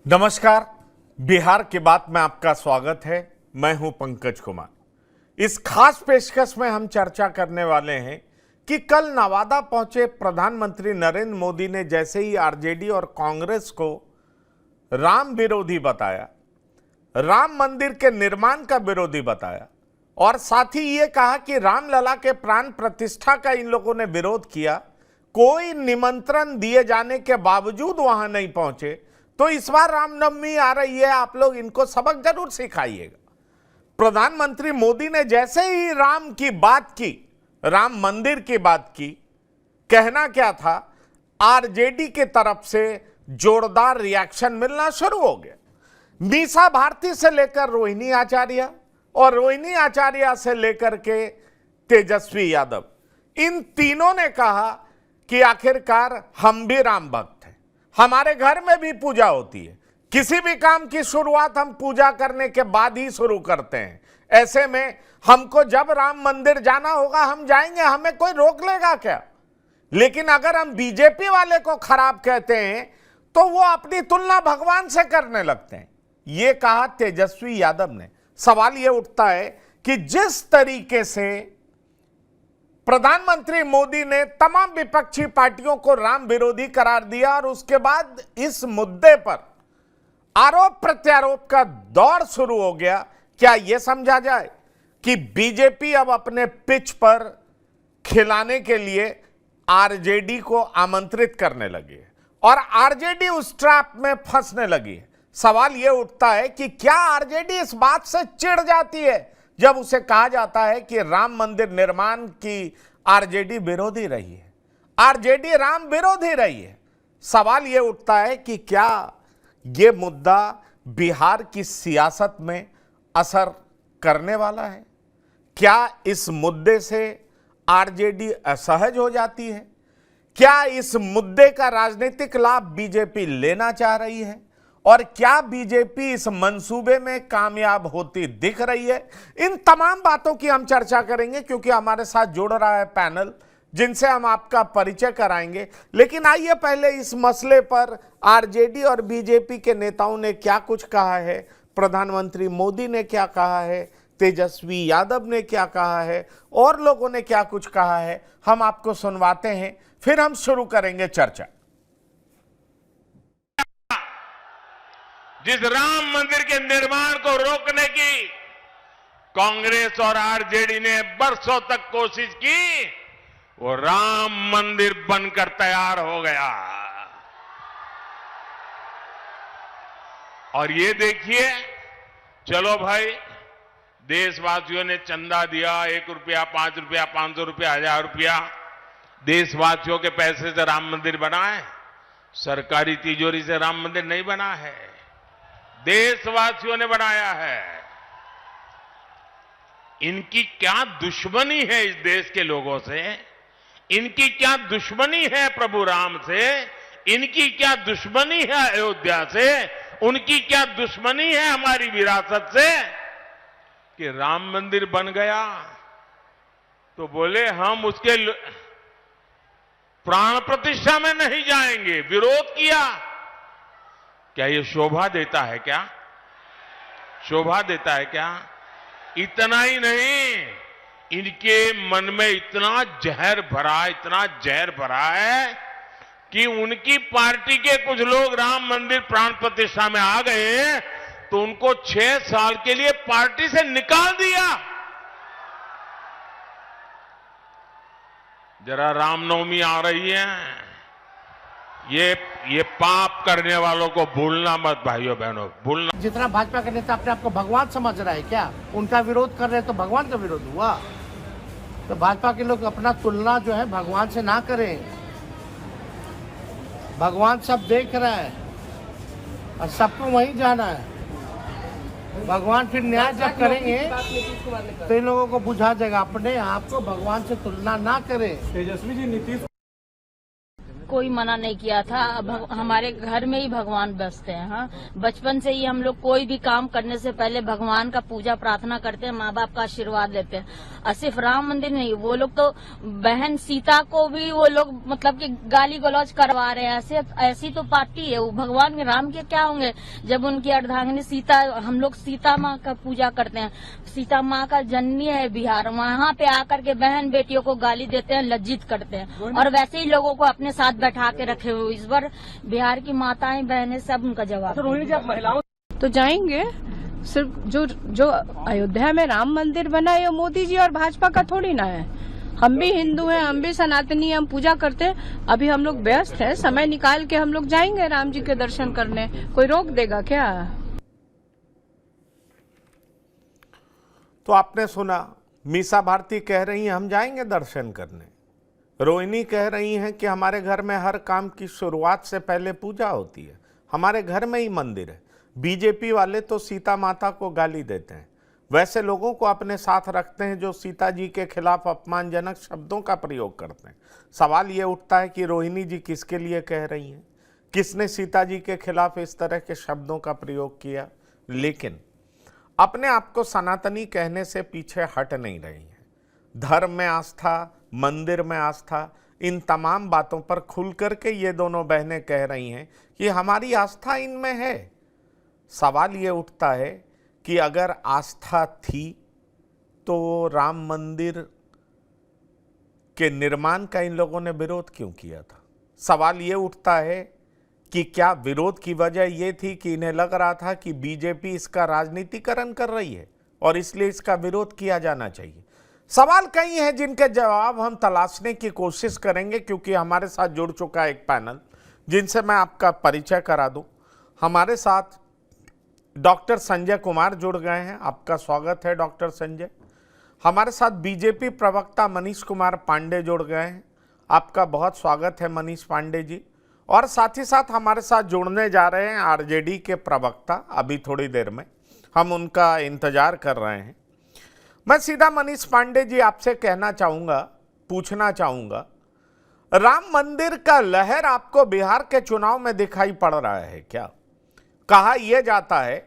नमस्कार। बिहार की बात में आपका स्वागत है। मैं हूं पंकज कुमार। इस खास पेशकश में हम चर्चा करने वाले हैं कि कल नवादा पहुंचे प्रधानमंत्री नरेंद्र मोदी ने जैसे ही आरजेडी और कांग्रेस को राम विरोधी बताया, राम मंदिर के निर्माण का विरोधी बताया और साथ ही ये कहा कि रामलला के प्राण प्रतिष्ठा का इन लोगों ने विरोध किया, कोई निमंत्रण दिए जाने के बावजूद वहां नहीं पहुंचे, तो इस बार रामनवमी आ रही है, आप लोग इनको सबक जरूर सिखाइएगा। प्रधानमंत्री मोदी ने जैसे ही राम की बात की, राम मंदिर की बात की, कहना क्या था, आरजेडी की तरफ से जोरदार रिएक्शन मिलना शुरू हो गया। मीसा भारती से लेकर रोहिणी आचार्य और रोहिणी आचार्य से लेकर के तेजस्वी यादव, इन तीनों ने कहा कि आखिरकार हम भी राम भक्त हैं, हमारे घर में भी पूजा होती है, किसी भी काम की शुरुआत हम पूजा करने के बाद ही शुरू करते हैं। ऐसे में हमको जब राम मंदिर जाना होगा हम जाएंगे, हमें कोई रोक लेगा क्या? लेकिन अगर हम बीजेपी वाले को खराब कहते हैं तो वो अपनी तुलना भगवान से करने लगते हैं। ये कहा तेजस्वी यादव ने। सवाल ये उठता है कि जिस तरीके से प्रधानमंत्री मोदी ने तमाम विपक्षी पार्टियों को राम विरोधी करार दिया और उसके बाद इस मुद्दे पर आरोप प्रत्यारोप का दौर शुरू हो गया, क्या यह समझा जाए कि बीजेपी अब अपने पिच पर खिलाने के लिए आरजेडी को आमंत्रित करने लगी है और आरजेडी उस ट्रैप में फंसने लगी है? सवाल यह उठता है कि क्या आरजेडी इस बात से चिढ़ जाती है जब उसे कहा जाता है कि राम मंदिर निर्माण की आरजेडी विरोधी रही है, आरजेडी राम विरोधी रही है? सवाल यह उठता है कि क्या यह मुद्दा बिहार की सियासत में असर करने वाला है? क्या इस मुद्दे से आरजेडी असहज हो जाती है? क्या इस मुद्दे का राजनीतिक लाभ बीजेपी लेना चाह रही है और क्या बीजेपी इस मंसूबे में कामयाब होती दिख रही है? इन तमाम बातों की हम चर्चा करेंगे क्योंकि हमारे साथ जुड़ रहा है पैनल जिनसे हम आपका परिचय कराएंगे। लेकिन आइए पहले इस मसले पर आरजेडी और बीजेपी के नेताओं ने क्या कुछ कहा है, प्रधानमंत्री मोदी ने क्या कहा है, तेजस्वी यादव ने क्या कहा है और लोगों ने क्या कुछ कहा है, हम आपको सुनवाते हैं, फिर हम शुरू करेंगे चर्चा। जिस राम मंदिर के निर्माण को रोकने की कांग्रेस और आरजेडी ने बरसों तक कोशिश की, वो राम मंदिर बनकर तैयार हो गया। और ये देखिए, चलो भाई, देशवासियों ने चंदा दिया, 1 रुपया, 5 रुपया, 500 रुपया, 1000 रुपया, देशवासियों के पैसे से राम मंदिर बना है। सरकारी तिजोरी से राम मंदिर नहीं बना है, देशवासियों ने बनाया है। इनकी क्या दुश्मनी है इस देश के लोगों से? इनकी क्या दुश्मनी है प्रभु राम से? इनकी क्या दुश्मनी है अयोध्या से? उनकी क्या दुश्मनी है हमारी विरासत से कि राम मंदिर बन गया तो बोले हम उसके प्राण प्रतिष्ठा में नहीं जाएंगे, विरोध किया। क्या ये शोभा देता है क्या? शोभा देता है क्या? इतना ही नहीं, इनके मन में इतना जहर भरा है कि उनकी पार्टी के कुछ लोग राम मंदिर प्राण प्रतिष्ठा में आ गए तो उनको 6 साल के लिए पार्टी से निकाल दिया। जरा रामनवमी आ रही है, ये पाप करने वालों को भूलना मत भाइयों बहनों, भूलना। जितना भाजपा के नेता अपने आपको भगवान समझ रहा है, क्या उनका विरोध कर रहे हैं तो भगवान का विरोध हुआ? तो भाजपा के लोग अपना तुलना जो है भगवान से ना करें। भगवान सब देख रहा है और सबको वहीं जाना है। भगवान फिर न्याय जब करेंगे तो इन लोगों को बुझा जाएगा। अपने आप को भगवान से तुलना ना करें। तेजस्वी जी, नीतीश कोई मना नहीं किया था। हमारे घर में ही भगवान बसते हैं। हाँ, बचपन से ही हम लोग कोई भी काम करने से पहले भगवान का पूजा प्रार्थना करते हैं, माँ बाप का आशीर्वाद लेते हैं। और सिर्फ राम मंदिर नहीं, वो लोग तो बहन सीता को भी वो लोग मतलब कि गाली गलौज करवा रहे हैं। ऐसी तो पार्टी है। वो भगवान राम के क्या होंगे जब उनकी अर्धांगिनी सीता, हम लोग सीता माँ का पूजा करते हैं। सीता माँ का जननी है बिहार, वहाँ पे आकर के बहन बेटियों को गाली देते हैं, लज्जित करते हैं और वैसे ही लोगों को अपने साथ बैठा के रखे हुए। इस बार बिहार की माताएं बहनें सब उनका जवाब महिलाओं तो जाएंगे। सिर्फ जो अयोध्या में राम मंदिर बना है, मोदी जी और भाजपा का थोड़ी ना है। हम भी हिंदू हैं, हम भी सनातनी हैं, हम पूजा करते हैं। अभी हम लोग व्यस्त हैं, समय निकाल के हम लोग जाएंगे राम जी के दर्शन करने। कोई रोक देगा क्या? तो आपने सुना, मीसा भारती कह रही हैं हम जाएंगे दर्शन करने। रोहिणी कह रही हैं कि हमारे घर में हर काम की शुरुआत से पहले पूजा होती है, हमारे घर में ही मंदिर है। बीजेपी वाले तो सीता माता को गाली देते हैं, वैसे लोगों को अपने साथ रखते हैं जो सीता जी के खिलाफ अपमानजनक शब्दों का प्रयोग करते हैं। सवाल ये उठता है कि रोहिणी जी किसके लिए कह रही हैं, किसने सीता जी के खिलाफ इस तरह के शब्दों का प्रयोग किया। लेकिन अपने आप को सनातनी कहने से पीछे हट नहीं रही हैं। धर्म में आस्था, मंदिर में आस्था, इन तमाम बातों पर खुल करके ये दोनों बहनें कह रही हैं कि हमारी आस्था इनमें है। सवाल ये उठता है कि अगर आस्था थी तो राम मंदिर के निर्माण का इन लोगों ने विरोध क्यों किया था। सवाल ये उठता है कि क्या विरोध की वजह ये थी कि इन्हें लग रहा था कि बीजेपी इसका राजनीतिकरण कर रही है और इसलिए इसका विरोध किया जाना चाहिए। सवाल कई हैं जिनके जवाब हम तलाशने की कोशिश करेंगे, क्योंकि हमारे साथ जुड़ चुका है एक पैनल जिनसे मैं आपका परिचय करा दूं। हमारे साथ डॉक्टर संजय कुमार जुड़ गए हैं, आपका स्वागत है डॉक्टर संजय। हमारे साथ बीजेपी प्रवक्ता मनीष कुमार पांडे जुड़ गए हैं, आपका बहुत स्वागत है मनीष पांडे जी। और साथ ही साथ हमारे साथ जुड़ने जा रहे हैं आरजेडी के प्रवक्ता, अभी थोड़ी देर में हम उनका इंतजार कर रहे हैं। मैं सीधा मनीष पांडे जी आपसे कहना चाहूँगा, पूछना चाहूँगा, राम मंदिर का लहर आपको बिहार के चुनाव में दिखाई पड़ रहा है क्या? कहा यह जाता है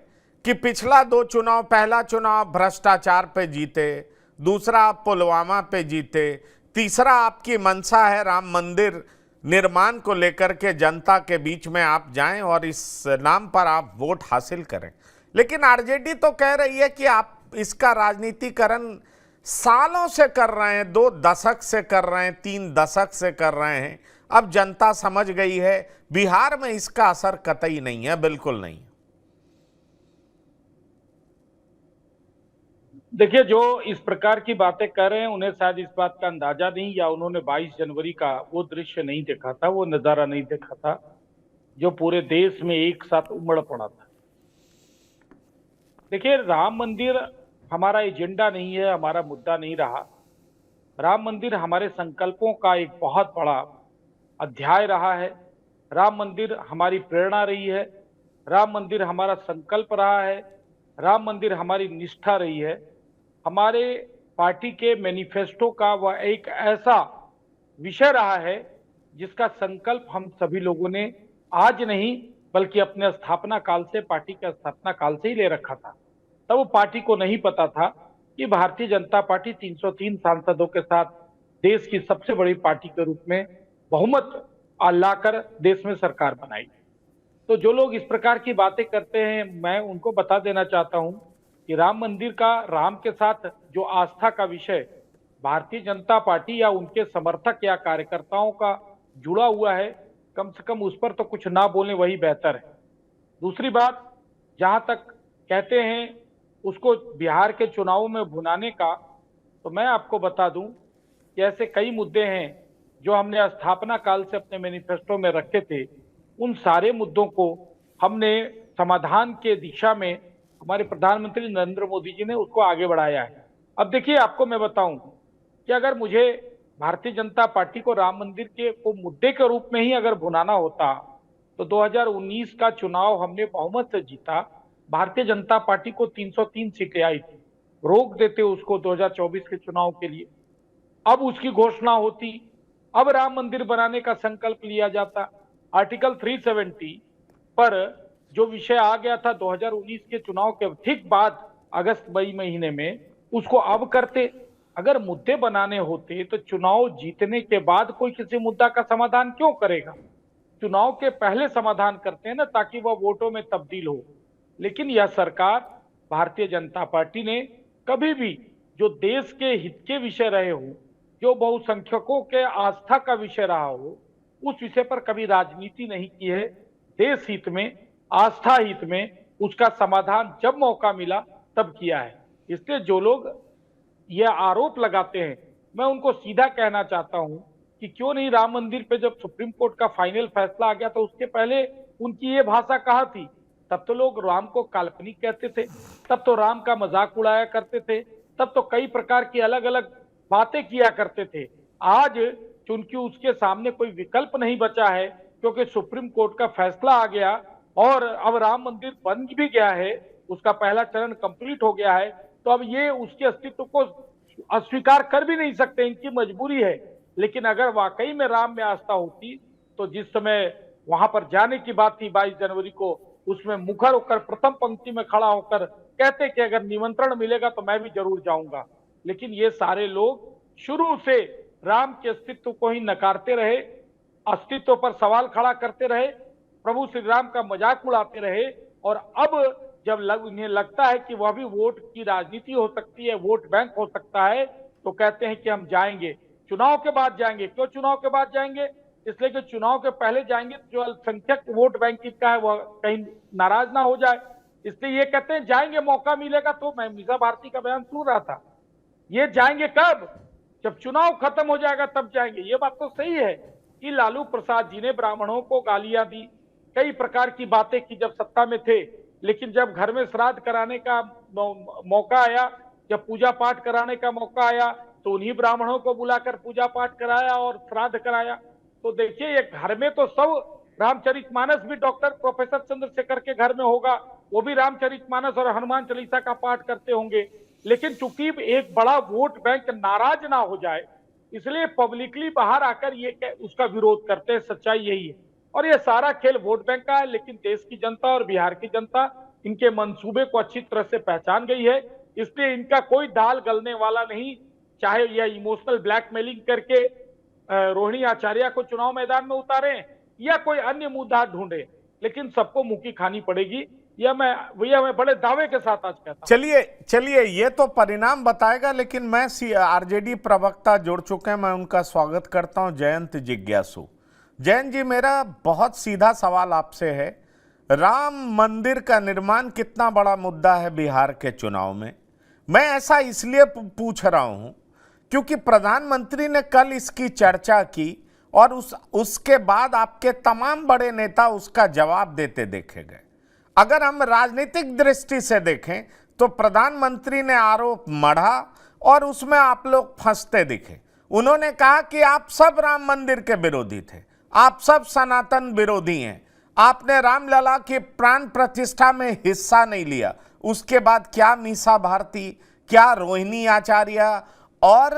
कि पिछला 2 चुनाव, पहला चुनाव भ्रष्टाचार पे जीते, दूसरा पुलवामा पे जीते, तीसरा आपकी मंशा है राम मंदिर निर्माण को लेकर के जनता के बीच में आप जाएं और इस नाम पर आप वोट हासिल करें। लेकिन आरजेडी तो कह रही है कि आप इसका राजनीतिकरण सालों से कर रहे हैं, 2 दशक से कर रहे हैं, 3 दशक से कर रहे हैं। अब जनता समझ गई है, बिहार में इसका असर कतई नहीं है, बिल्कुल नहीं। देखिए, जो इस प्रकार की बातें कर रहे हैं उन्हें शायद इस बात का अंदाजा नहीं, या उन्होंने 22 जनवरी का वो दृश्य नहीं देखा था, वो नजारा नहीं देखा था जो पूरे देश में एक साथ उमड़ पड़ा था। देखिए, राम मंदिर हमारा एजेंडा नहीं है, हमारा मुद्दा नहीं रहा। राम मंदिर हमारे संकल्पों का एक बहुत बड़ा अध्याय रहा है। राम मंदिर हमारी प्रेरणा रही है, राम मंदिर हमारा संकल्प रहा है, राम मंदिर हमारी निष्ठा रही है। हमारे पार्टी के मैनिफेस्टो का वह एक ऐसा विषय रहा है जिसका संकल्प हम सभी लोगों ने आज नहीं बल्कि अपने स्थापना काल से, पार्टी के स्थापना काल से ही ले रखा था। तब पार्टी को नहीं पता था कि भारतीय जनता पार्टी 303 सांसदों के साथ देश की सबसे बड़ी पार्टी के रूप में बहुमत लाकर देश में सरकार बनाई। तो जो लोग इस प्रकार की बातें करते हैं, मैं उनको बता देना चाहता हूं कि राम मंदिर का, राम के साथ जो आस्था का विषय भारतीय जनता पार्टी या उनके समर्थक या कार्यकर्ताओं का जुड़ा हुआ है, कम से कम उस पर तो कुछ ना बोलें, वही बेहतर है। दूसरी बात, जहां तक कहते हैं उसको बिहार के चुनावों में भुनाने का, तो मैं आपको बता दूं कि ऐसे कई मुद्दे हैं जो हमने स्थापना काल से अपने मैनिफेस्टो में रखे थे। उन सारे मुद्दों को हमने समाधान के दिशा में, हमारे प्रधानमंत्री नरेंद्र मोदी जी ने उसको आगे बढ़ाया है। अब देखिए, आपको मैं बताऊं कि अगर मुझे भारतीय जनता पार्टी को राम मंदिर के को मुद्दे के रूप में ही अगर भुनाना होता तो 2019 का चुनाव हमने बहुमत से जीता। भारतीय जनता पार्टी को 303 सीटें आई थी, रोक देते उसको 2024 के चुनाव के लिए। अब उसकी घोषणा होती, अब राम मंदिर बनाने का संकल्प लिया जाता। आर्टिकल 370 पर जो विषय आ गया था 2019 के चुनाव के ठीक बाद अगस्त मई महीने में, उसको अब करते। अगर मुद्दे बनाने होते तो चुनाव जीतने के बाद कोई किसी मुद्दा का समाधान क्यों करेगा? चुनाव के पहले समाधान करते हैं ना, ताकि वह वोटों में तब्दील हो। लेकिन यह सरकार, भारतीय जनता पार्टी ने कभी भी जो देश के हित के विषय रहे हो, जो बहुसंख्यकों के आस्था का विषय रहा हो, उस विषय पर कभी राजनीति नहीं की है। देश हित में, आस्था हित में उसका समाधान जब मौका मिला तब किया है। इसलिए जो लोग यह आरोप लगाते हैं, मैं उनको सीधा कहना चाहता हूं कि क्यों नहीं राम मंदिर पे जब सुप्रीम कोर्ट का फाइनल फैसला आ गया तो उसके पहले उनकी ये भाषा कहाँ थी? तब तो लोग राम को काल्पनिक कहते थे, तब तो राम का मजाक उड़ाया करते थे, तब तो कई प्रकार की अलग अलग बातें किया करते थे। आज चूंकि उसके सामने कोई विकल्प नहीं बचा है, क्योंकि सुप्रीम कोर्ट का फैसला आ गया और अब राम मंदिर बन भी गया है, उसका पहला चरण कंप्लीट हो गया है, तो अब ये उसके अस्तित्व को अस्वीकार कर भी नहीं सकते, इनकी मजबूरी है। लेकिन अगर वाकई में राम में आस्था होती तो जिस समय वहां पर जाने की बात थी 22 जनवरी को, उसमें मुखर होकर प्रथम पंक्ति में खड़ा होकर कहते कि अगर निमंत्रण मिलेगा तो मैं भी जरूर जाऊंगा। लेकिन ये सारे लोग शुरू से राम के अस्तित्व को ही नकारते रहे, अस्तित्व पर सवाल खड़ा करते रहे, प्रभु श्री राम का मजाक उड़ाते रहे। और अब जब इन्हें लगता है कि वह भी वोट की राजनीति हो सकती है, वोट बैंक हो सकता है, तो कहते हैं कि हम जाएंगे, चुनाव के बाद जाएंगे। क्यों चुनाव के बाद जाएंगे? इसलिए कि चुनाव के पहले जाएंगे तो जो अल्पसंख्यक वोट बैंक का है वह कहीं नाराज ना हो जाए, इसलिए ये कहते हैं जाएंगे, मौका मिलेगा। तो मैं मीसा भारती का बयान सुन रहा था, ये जाएंगे कब? जब चुनाव खत्म हो जाएगा तब जाएंगे। ये बात तो सही है कि लालू प्रसाद जी ने ब्राह्मणों को गालियां दी, कई प्रकार की बातें की जब सत्ता में थे, लेकिन जब घर में श्राद्ध कराने का मौका आया, जब पूजा पाठ कराने का मौका आया, तो उन्हीं ब्राह्मणों को बुलाकर पूजा पाठ कराया और श्राद्ध कराया। तो देखिए, ये घर में तो सब रामचरितमानस भी डॉक्टर प्रोफेसर चंद्रशेखर के घर में होगा, वो भी रामचरितमानस और हनुमान चालीसा का पाठ करते होंगे। लेकिन चूंकि एक बड़ा वोट बैंक नाराज ना हो जाए, इसलिए पब्लिकली बाहर आकर ये उसका विरोध करते हैं। सच्चाई यही है। और ये सारा खेल वोट बैंक का है, लेकिन देश की जनता और बिहार की जनता इनके मंसूबे को अच्छी तरह से पहचान गई है। इसलिए इनका कोई दाल गलने वाला नहीं, चाहे यह इमोशनल ब्लैकमेलिंग करके रोहिणी आचार्य को चुनाव मैदान में उतारे या कोई अन्य मुद्दा ढूंढे, लेकिन सबको मुंह खानी पड़ेगी। यह मैं बड़े दावे के साथ आज कहता हूं। चलिए ये तो परिणाम बताएगा, लेकिन मैं आरजेडी प्रवक्ता जुड़ चुके हैं, मैं उनका स्वागत करता हूं, जयंत जिज्ञासु। जयंत जी, मेरा बहुत सीधा सवाल आपसे है, राम मंदिर का निर्माण कितना बड़ा मुद्दा है बिहार के चुनाव में? मैं ऐसा इसलिए पूछ रहा हूं क्योंकि प्रधानमंत्री ने कल इसकी चर्चा की और उसके बाद आपके तमाम बड़े नेता उसका जवाब देते देखे गए। अगर हम राजनीतिक दृष्टि से देखें तो प्रधानमंत्री ने आरोप मढ़ा और उसमें आप लोग फंसते दिखे। उन्होंने कहा कि आप सब राम मंदिर के विरोधी थे, आप सब सनातन विरोधी हैं, आपने रामलला की प्राण प्रतिष्ठा में हिस्सा नहीं लिया। उसके बाद क्या मीसा भारती, क्या रोहिणी आचार्य और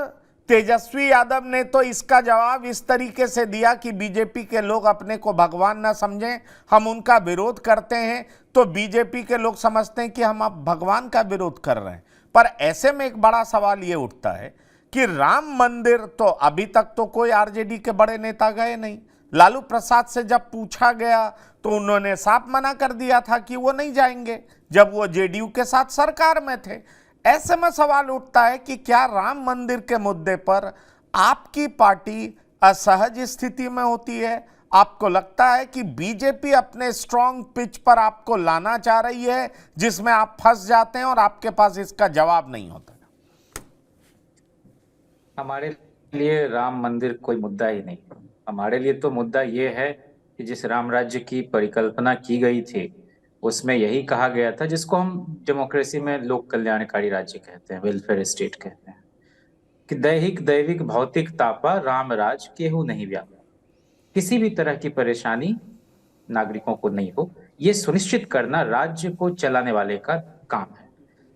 तेजस्वी यादव ने तो इसका जवाब इस तरीके से दिया कि बीजेपी के लोग अपने को भगवान ना समझें, हम उनका विरोध करते हैं तो बीजेपी के लोग समझते हैं कि हम अब भगवान का विरोध कर रहे हैं। पर ऐसे में एक बड़ा सवाल ये उठता है कि राम मंदिर तो अभी तक तो कोई आरजेडी के बड़े नेता गए नहीं। लालू प्रसाद से जब पूछा गया तो उन्होंने साफ मना कर दिया था कि वो नहीं जाएंगे, जब वो जेडीयू के साथ सरकार में थे। ऐसे में सवाल उठता है कि क्या राम मंदिर के मुद्दे पर आपकी पार्टी असहज स्थिति में होती है? आपको लगता है कि बीजेपी अपने स्ट्रॉन्ग पिच पर आपको लाना चाह रही है, जिसमें आप फंस जाते हैं और आपके पास इसका जवाब नहीं होता? हमारे लिए राम मंदिर कोई मुद्दा ही नहीं। हमारे लिए तो मुद्दा ये है कि जिस राम राज्य की परिकल्पना की गई थी उसमें यही कहा गया था, जिसको हम डेमोक्रेसी में लोक कल्याणकारी राज्य कहते हैं, वेलफेयर स्टेट कहते हैं, कि दैहिक दैविक भौतिक तापा राम राज केहू नहीं व्यापा, किसी भी तरह की परेशानी नागरिकों को नहीं हो, ये सुनिश्चित करना राज्य को चलाने वाले का काम है।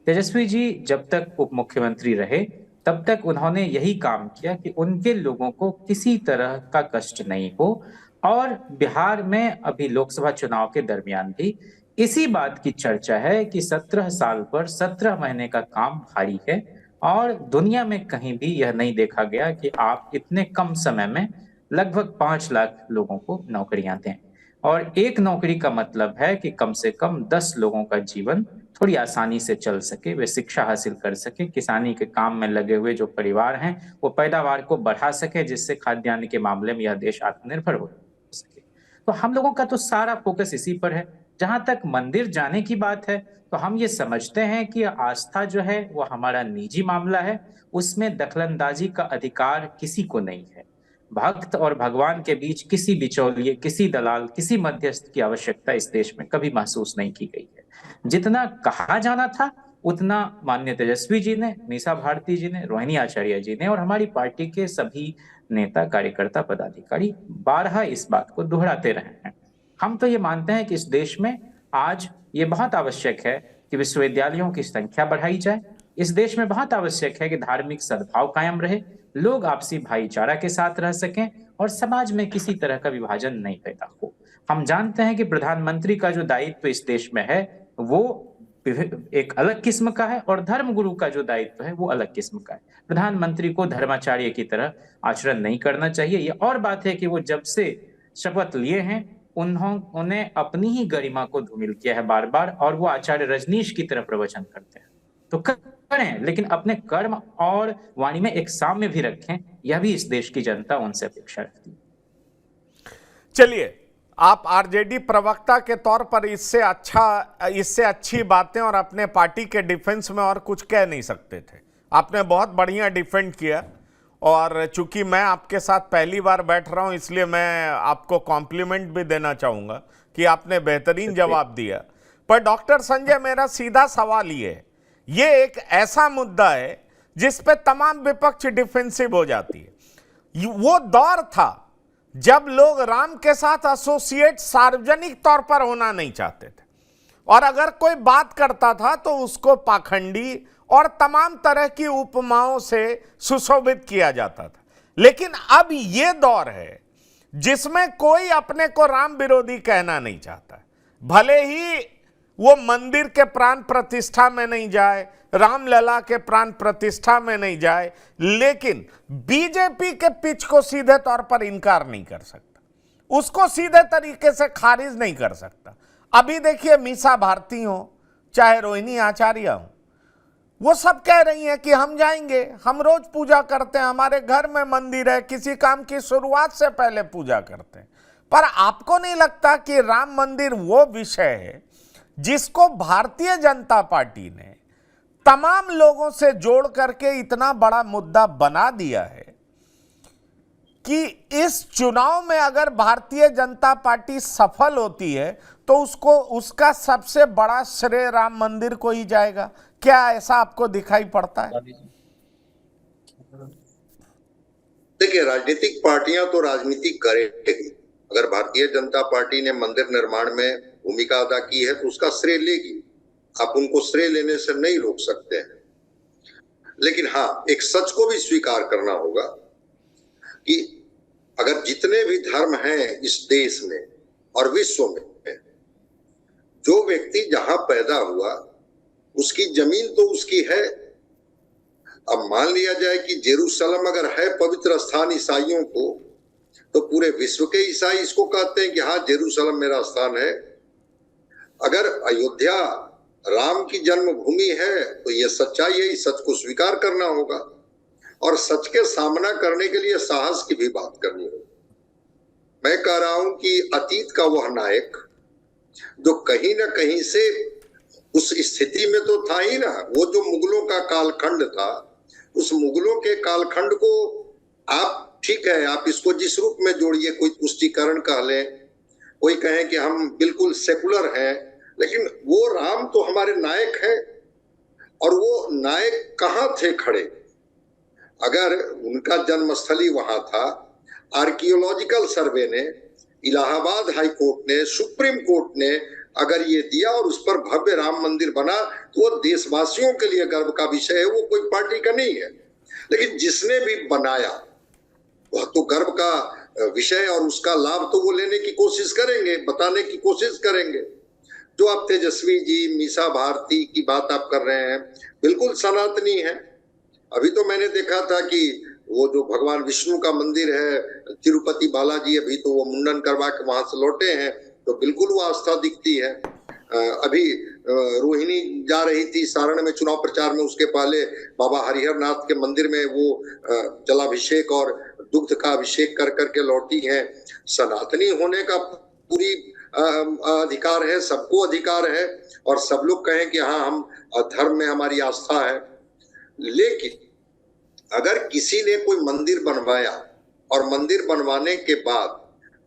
तेजस्वी जी जब तक उप मुख्यमंत्री रहे तब तक उन्होंने यही काम किया कि उनके लोगों को किसी तरह का कष्ट नहीं हो। और बिहार में अभी लोकसभा चुनाव के दरमियान भी इसी बात की चर्चा है कि 17 साल पर 17 महीने का काम भारी है, और दुनिया में कहीं भी यह नहीं देखा गया कि आप इतने कम समय में लगभग 5 लाख लोगों को नौकरियां दें। और एक नौकरी का मतलब है कि कम से कम 10 लोगों का जीवन थोड़ी आसानी से चल सके, वे शिक्षा हासिल कर सके, किसानी के काम में लगे हुए जो परिवार हैं वो पैदावार को बढ़ा सके, जिससे खाद्यान्न के मामले में यह देश आत्मनिर्भर हो सके। तो हम लोगों का तो सारा फोकस इसी पर है। जहां तक मंदिर जाने की बात है तो हम ये समझते हैं कि आस्था जो है वो हमारा निजी मामला है, उसमें दखलंदाजी का अधिकार किसी को नहीं है। भक्त और भगवान के बीच किसी बिचौलिए, किसी दलाल, किसी मध्यस्थ की आवश्यकता इस देश में कभी महसूस नहीं की गई है। जितना कहा जाना था उतना माननीय तेजस्वी जी ने, मीसा भारती जी ने, रोहिणी आचार्य जी ने और हमारी पार्टी के सभी नेता, कार्यकर्ता, पदाधिकारी बारहा इस बात को दोहराते रहे हैं। हम तो ये मानते हैं कि इस देश में आज ये बहुत आवश्यक है कि विश्वविद्यालयों की संख्या बढ़ाई जाए। इस देश में बहुत आवश्यक है कि धार्मिक सद्भाव कायम रहे, लोग आपसी भाईचारा के साथ रह सकें और समाज में किसी तरह का विभाजन नहीं पैदा हो। हम जानते हैं कि प्रधानमंत्री का जो दायित्व इस देश में है वो एक अलग किस्म का है और धर्मगुरु का जो दायित्व है वो अलग किस्म का है। प्रधानमंत्री को धर्माचार्य की तरह आचरण नहीं करना चाहिए। ये और बात है कि वो जब से शपथ लिए हैं उन्होंने अपनी ही गरिमा को धूमिल किया है बार बार, और वो आचार्य रजनीश की तरह प्रवचन करते हैं। तो करें, लेकिन अपने कर्म और वाणी में एक साम्य भी रखें। यह भी इस देश की जनता उनसे अपेक्षा रखती है। चलिए, आप आरजेडी प्रवक्ता के तौर पर इससे अच्छी बातें और अपने पार्टी के डिफेंस में और कुछ कह नहीं सकते थे। आपने बहुत बढ़िया डिफेंड किया, और चूंकि मैं आपके साथ पहली बार बैठ रहा हूं इसलिए मैं आपको कॉम्प्लीमेंट भी देना चाहूंगा कि आपने बेहतरीन जवाब दिया। पर डॉक्टर संजय, मेरा सीधा सवाल ये एक ऐसा मुद्दा है जिस पे तमाम विपक्ष डिफेंसिव हो जाती है। वो दौर था जब लोग राम के साथ एसोसिएट सार्वजनिक तौर पर होना नहीं चाहते थे, और अगर कोई बात करता था तो उसको पाखंडी और तमाम तरह की उपमाओं से सुशोभित किया जाता था। लेकिन अब ये दौर है जिसमें कोई अपने को राम विरोधी कहना नहीं चाहता, भले ही वो मंदिर के प्राण प्रतिष्ठा में नहीं जाए, रामलला के प्राण प्रतिष्ठा में नहीं जाए, लेकिन बीजेपी के पिच को सीधे तौर पर इनकार नहीं कर सकता, उसको सीधे तरीके से खारिज नहीं कर सकता। अभी देखिए, मीसा भारती हो चाहे रोहिणी आचार्य हो, वो सब कह रही हैं कि हम जाएंगे, हम रोज पूजा करते हैं, हमारे घर में मंदिर है, किसी काम की शुरुआत से पहले पूजा करते हैं। पर आपको नहीं लगता कि राम मंदिर वो विषय है जिसको भारतीय जनता पार्टी ने तमाम लोगों से जोड़ करके इतना बड़ा मुद्दा बना दिया है कि इस चुनाव में अगर भारतीय जनता पार्टी सफल होती है तो उसका सबसे बड़ा श्रेय राम मंदिर को ही जाएगा? क्या ऐसा आपको दिखाई पड़ता है? देखिए, राजनीतिक पार्टियां तो राजनीति करेगी। अगर भारतीय जनता पार्टी ने मंदिर निर्माण में भूमिका अदा की है तो उसका श्रेय लेगी, आप उनको श्रेय लेने से नहीं रोक सकते हैं। लेकिन हाँ, एक सच को भी स्वीकार करना होगा कि अगर जितने भी धर्म हैं इस देश में और विश्व में, जो व्यक्ति जहां पैदा हुआ उसकी जमीन तो उसकी है। अब मान लिया जाए कि जेरूसलम अगर है पवित्र स्थान ईसाइयों को, तो पूरे विश्व के ईसाई इसको कहते हैं कि हाँ, जेरूसलम मेरा स्थान है। अगर अयोध्या राम की जन्मभूमि है तो यह सच्चाई है, इस सच को स्वीकार करना होगा और सच के सामना करने के लिए साहस की भी बात करनी होगी। मैं कह रहा हूं कि अतीत का वह नायक जो कहीं ना कहीं से उस स्थिति में तो था ही ना, वो जो मुगलों का कालखंड था, उस मुगलों के कालखंड को आप ठीक है, आप इसको जिस रूप में जोड़िए, कोई तुष्टीकरण कह लें, कोई कहें कि हम बिल्कुल सेकुलर हैं, लेकिन वो राम तो हमारे नायक हैं। और वो नायक कहाँ थे खड़े? अगर उनका जन्मस्थली वहां था, आर्कियोलॉजिकल सर्वे ने, इलाहाबाद हाई कोर्ट ने, सुप्रीम कोर्ट ने अगर ये दिया और उस पर भव्य राम मंदिर बना तो वो देशवासियों के लिए गर्व का विषय है, वो कोई पार्टी का नहीं है। लेकिन जिसने भी बनाया वह तो गर्व का विषय और उसका लाभ तो वो लेने की कोशिश करेंगे, बताने की कोशिश करेंगे। जो आप तेजस्वी जी, मीसा भारती की बात आप कर रहे हैं, बिल्कुल सनातनी है। अभी तो मैंने देखा था कि वो जो भगवान विष्णु का मंदिर है तिरुपति बालाजी, अभी तो वो मुंडन करवा के वहां से लौटे हैं, तो बिल्कुल वो आस्था दिखती है। अभी रोहिणी जा रही थी सारण में चुनाव प्रचार में, उसके पहले बाबा हरिहर नाथ के मंदिर में वो जलाभिषेक और दुग्ध का अभिषेक कर करके लौटी हैं। सनातनी होने का पूरी अधिकार है, सबको अधिकार है, और सब लोग कहें कि हाँ हम धर्म में हमारी आस्था है। लेकिन अगर किसी ने कोई मंदिर बनवाया और मंदिर बनवाने के बाद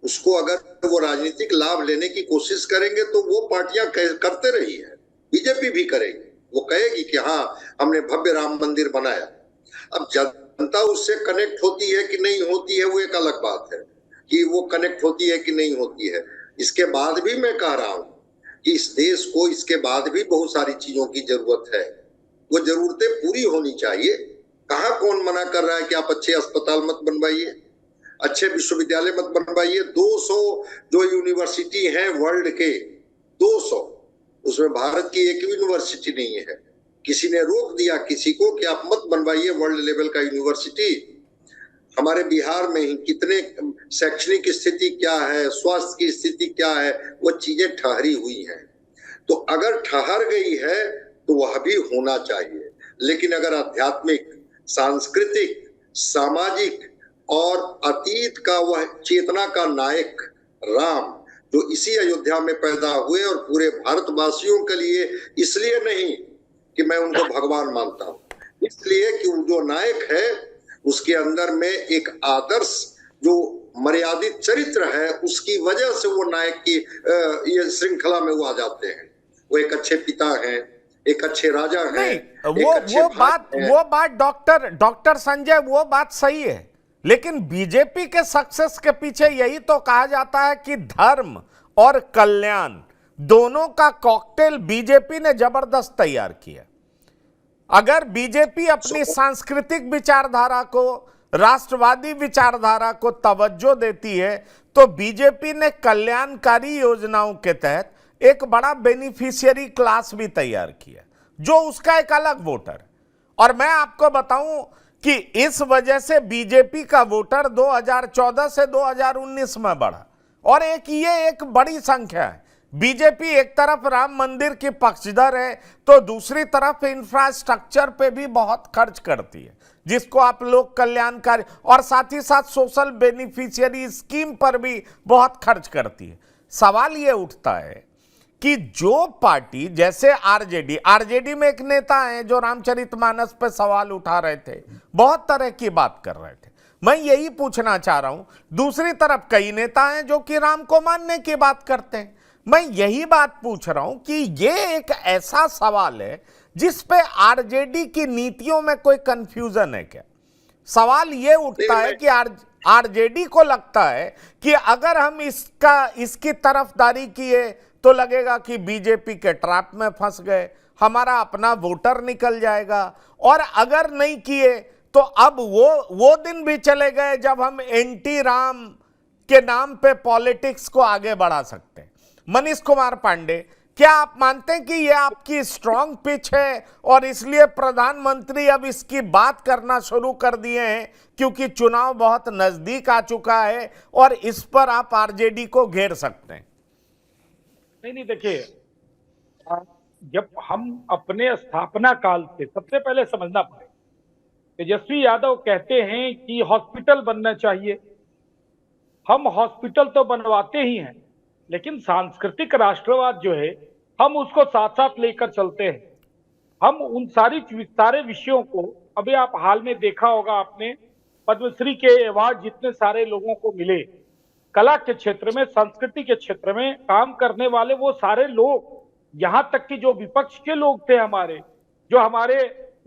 उसको अगर वो राजनीतिक लाभ लेने की कोशिश करेंगे तो वो पार्टियां करते रही है, बीजेपी भी करेगी। वो कहेगी कि हाँ हमने भव्य राम मंदिर बनाया। अब जनता उससे कनेक्ट होती है कि नहीं होती है वो एक अलग बात है, कि वो कनेक्ट होती है कि नहीं होती है। इसके बाद भी मैं कह रहा हूं कि इस देश को इसके बाद भी बहुत सारी चीजों की जरूरत है, वो जरूरतें पूरी होनी चाहिए। कहाँ कौन मना कर रहा है कि आप अच्छे अस्पताल मत बनवाइए, अच्छे विश्वविद्यालय मत बनवाइए। 200 जो यूनिवर्सिटी हैं वर्ल्ड के, 200, उसमें भारत की एक यूनिवर्सिटी नहीं है। किसी ने रोक दिया किसी को कि आप मत बनवाइए वर्ल्ड लेवल का यूनिवर्सिटी। हमारे बिहार में ही कितने शैक्षणिक स्थिति क्या है, स्वास्थ्य की स्थिति क्या है, वो चीजें ठहरी हुई हैं। तो अगर ठहर गई है तो वह भी होना चाहिए। लेकिन अगर आध्यात्मिक, सांस्कृतिक, सामाजिक और अतीत का वह चेतना का नायक राम, जो इसी अयोध्या में पैदा हुए और पूरे भारतवासियों के लिए, इसलिए नहीं कि मैं उनको भगवान मानता हूं, इसलिए कि वो जो नायक है उसके अंदर में एक आदर्श जो मर्यादित चरित्र है, उसकी वजह से वो नायक की ये श्रृंखला में वो आ जाते हैं। वो एक अच्छे पिता हैं, एक अच्छे राजा हैं, वो बात डॉक्टर संजय, वो बात सही है। लेकिन बीजेपी के सक्सेस के पीछे यही तो कहा जाता है कि धर्म और कल्याण दोनों का कॉकटेल बीजेपी ने जबरदस्त तैयार किया। अगर बीजेपी अपनी सांस्कृतिक विचारधारा को, राष्ट्रवादी विचारधारा को तवज्जो देती है तो बीजेपी ने कल्याणकारी योजनाओं के तहत एक बड़ा बेनिफिशियरी क्लास भी तैयार किया, जो उसका एक अलग वोटर। और मैं आपको बताऊं कि इस वजह से बीजेपी का वोटर 2014 से 2019 में बढ़ा। और ये एक बड़ी संख्या है। बीजेपी एक तरफ राम मंदिर की पक्षधर है तो दूसरी तरफ इंफ्रास्ट्रक्चर पे भी बहुत खर्च करती है, जिसको आप लोग कल्याणकारी, और साथ ही साथ सोशल बेनिफिशियरी स्कीम पर भी बहुत खर्च करती है। सवाल ये उठता है कि जो पार्टी जैसे आरजेडी में एक नेता है जो रामचरितमानस पे सवाल उठा रहे थे, बहुत तरह की बात कर रहे थे। मैं यही पूछना चाह रहा हूं, दूसरी तरफ कई नेता हैं जो कि राम को मानने की बात करते हैं। मैं यही बात पूछ रहा हूं कि ये एक ऐसा सवाल है जिस पे आरजेडी की नीतियों में कोई कंफ्यूजन है क्या? सवाल ये उठता है कि आरजेडी को लगता है कि अगर हम इसकी तरफदारी किए तो लगेगा कि बीजेपी के ट्रैप में फंस गए, हमारा अपना वोटर निकल जाएगा, और अगर नहीं किए तो अब वो दिन भी चले गए जब हम एंटी राम के नाम पे पॉलिटिक्स को आगे बढ़ा सकते हैं। मनीष कुमार पांडे, क्या आप मानते हैं कि ये आपकी स्ट्रांग पिच है और इसलिए प्रधानमंत्री अब इसकी बात करना शुरू कर दिए हैं क्योंकि चुनाव बहुत नजदीक आ चुका है और इस पर आप आरजेडी को घेर सकते हैं? नहीं, देखिए, जब हम अपने स्थापना काल से सबसे पहले समझना पड़ेगा, तेजस्वी यादव कहते हैं कि हॉस्पिटल बनना चाहिए। हम हॉस्पिटल तो बनवाते ही हैं, लेकिन सांस्कृतिक राष्ट्रवाद जो है हम उसको साथ साथ लेकर चलते हैं। हम उन सारे विषयों को, अभी आप हाल में देखा होगा आपने, पद्मश्री के अवार्ड जितने सारे लोगों को मिले, कला के क्षेत्र में, संस्कृति के क्षेत्र में काम करने वाले वो सारे लोग, यहां तक कि जो विपक्ष के लोग थे हमारे, जो हमारे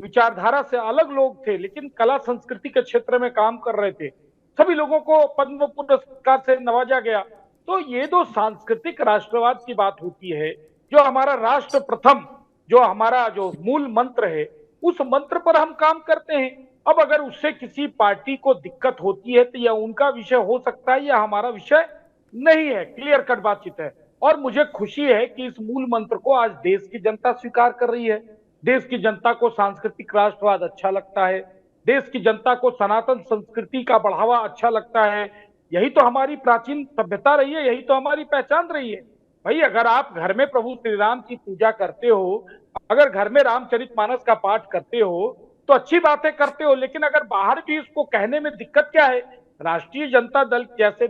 विचारधारा से अलग लोग थे लेकिन कला संस्कृति के क्षेत्र में काम कर रहे थे, सभी लोगों को पद्म पुरस्कार से नवाजा गया। तो ये जो सांस्कृतिक राष्ट्रवाद की बात होती है, जो हमारा राष्ट्र प्रथम, जो हमारा जो मूल मंत्र है, उस मंत्र पर हम काम करते हैं। अब अगर उससे किसी पार्टी को दिक्कत होती है तो यह उनका विषय हो सकता है, यह हमारा विषय नहीं है। क्लियर कट बातचीत है। और मुझे खुशी है कि इस मूल मंत्र को आज देश की जनता स्वीकार कर रही है। देश की जनता को सांस्कृतिक राष्ट्रवाद अच्छा लगता है, देश की जनता को सनातन संस्कृति का बढ़ावा अच्छा लगता है। यही तो हमारी प्राचीन सभ्यता रही है, यही तो हमारी पहचान रही है। भाई अगर आप घर में प्रभु श्री राम की पूजा करते हो, अगर घर में रामचरितमानस का पाठ करते हो तो अच्छी बातें करते हो, लेकिन अगर बाहर भी इसको कहने में दिक्कत क्या है? राष्ट्रीय जनता दल जैसे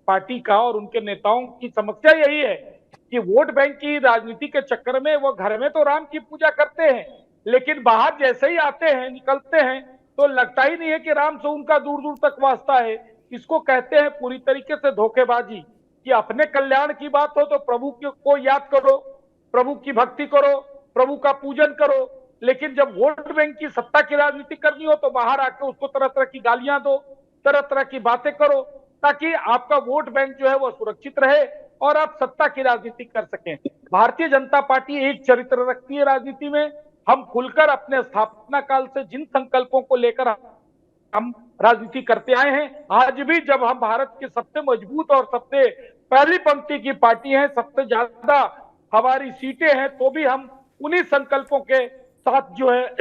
पार्टी का और उनके नेताओं की समस्या यही है कि वोट बैंक की राजनीति के चक्कर में वो घर में तो राम की पूजा करते हैं, लेकिन बाहर जैसे ही आते हैं, निकलते हैं, तो लगता ही नहीं है कि राम से उनका दूर दूर तक वास्ता है। इसको कहते हैं पूरी तरीके से धोखेबाजी कि अपने कल्याण की बात हो तो प्रभु को याद करो, प्रभु की भक्ति करो, प्रभु का पूजन करो, लेकिन जब वोट बैंक की सत्ता की राजनीति करनी हो तो बाहर आके उसको तरह तरह की गालियां दो, तरह तरह की बातें करो, ताकि आपका वोट बैंक जो है वो सुरक्षित रहे और आप सत्ता की राजनीति कर सकें। भारतीय जनता पार्टी एक चरित्र रखती है राजनीति में। हम खुलकर अपने स्थापना काल से जिन संकल्पों को लेकर हम राजनीति करते आए हैं, आज भी जब हम भारत के सबसे मजबूत और सबसे पहली पंक्ति की पार्टी हैं, सबसे ज्यादा हमारी सीटें हैं, तो भी हम उन्हीं संकल्पों के साथ जो है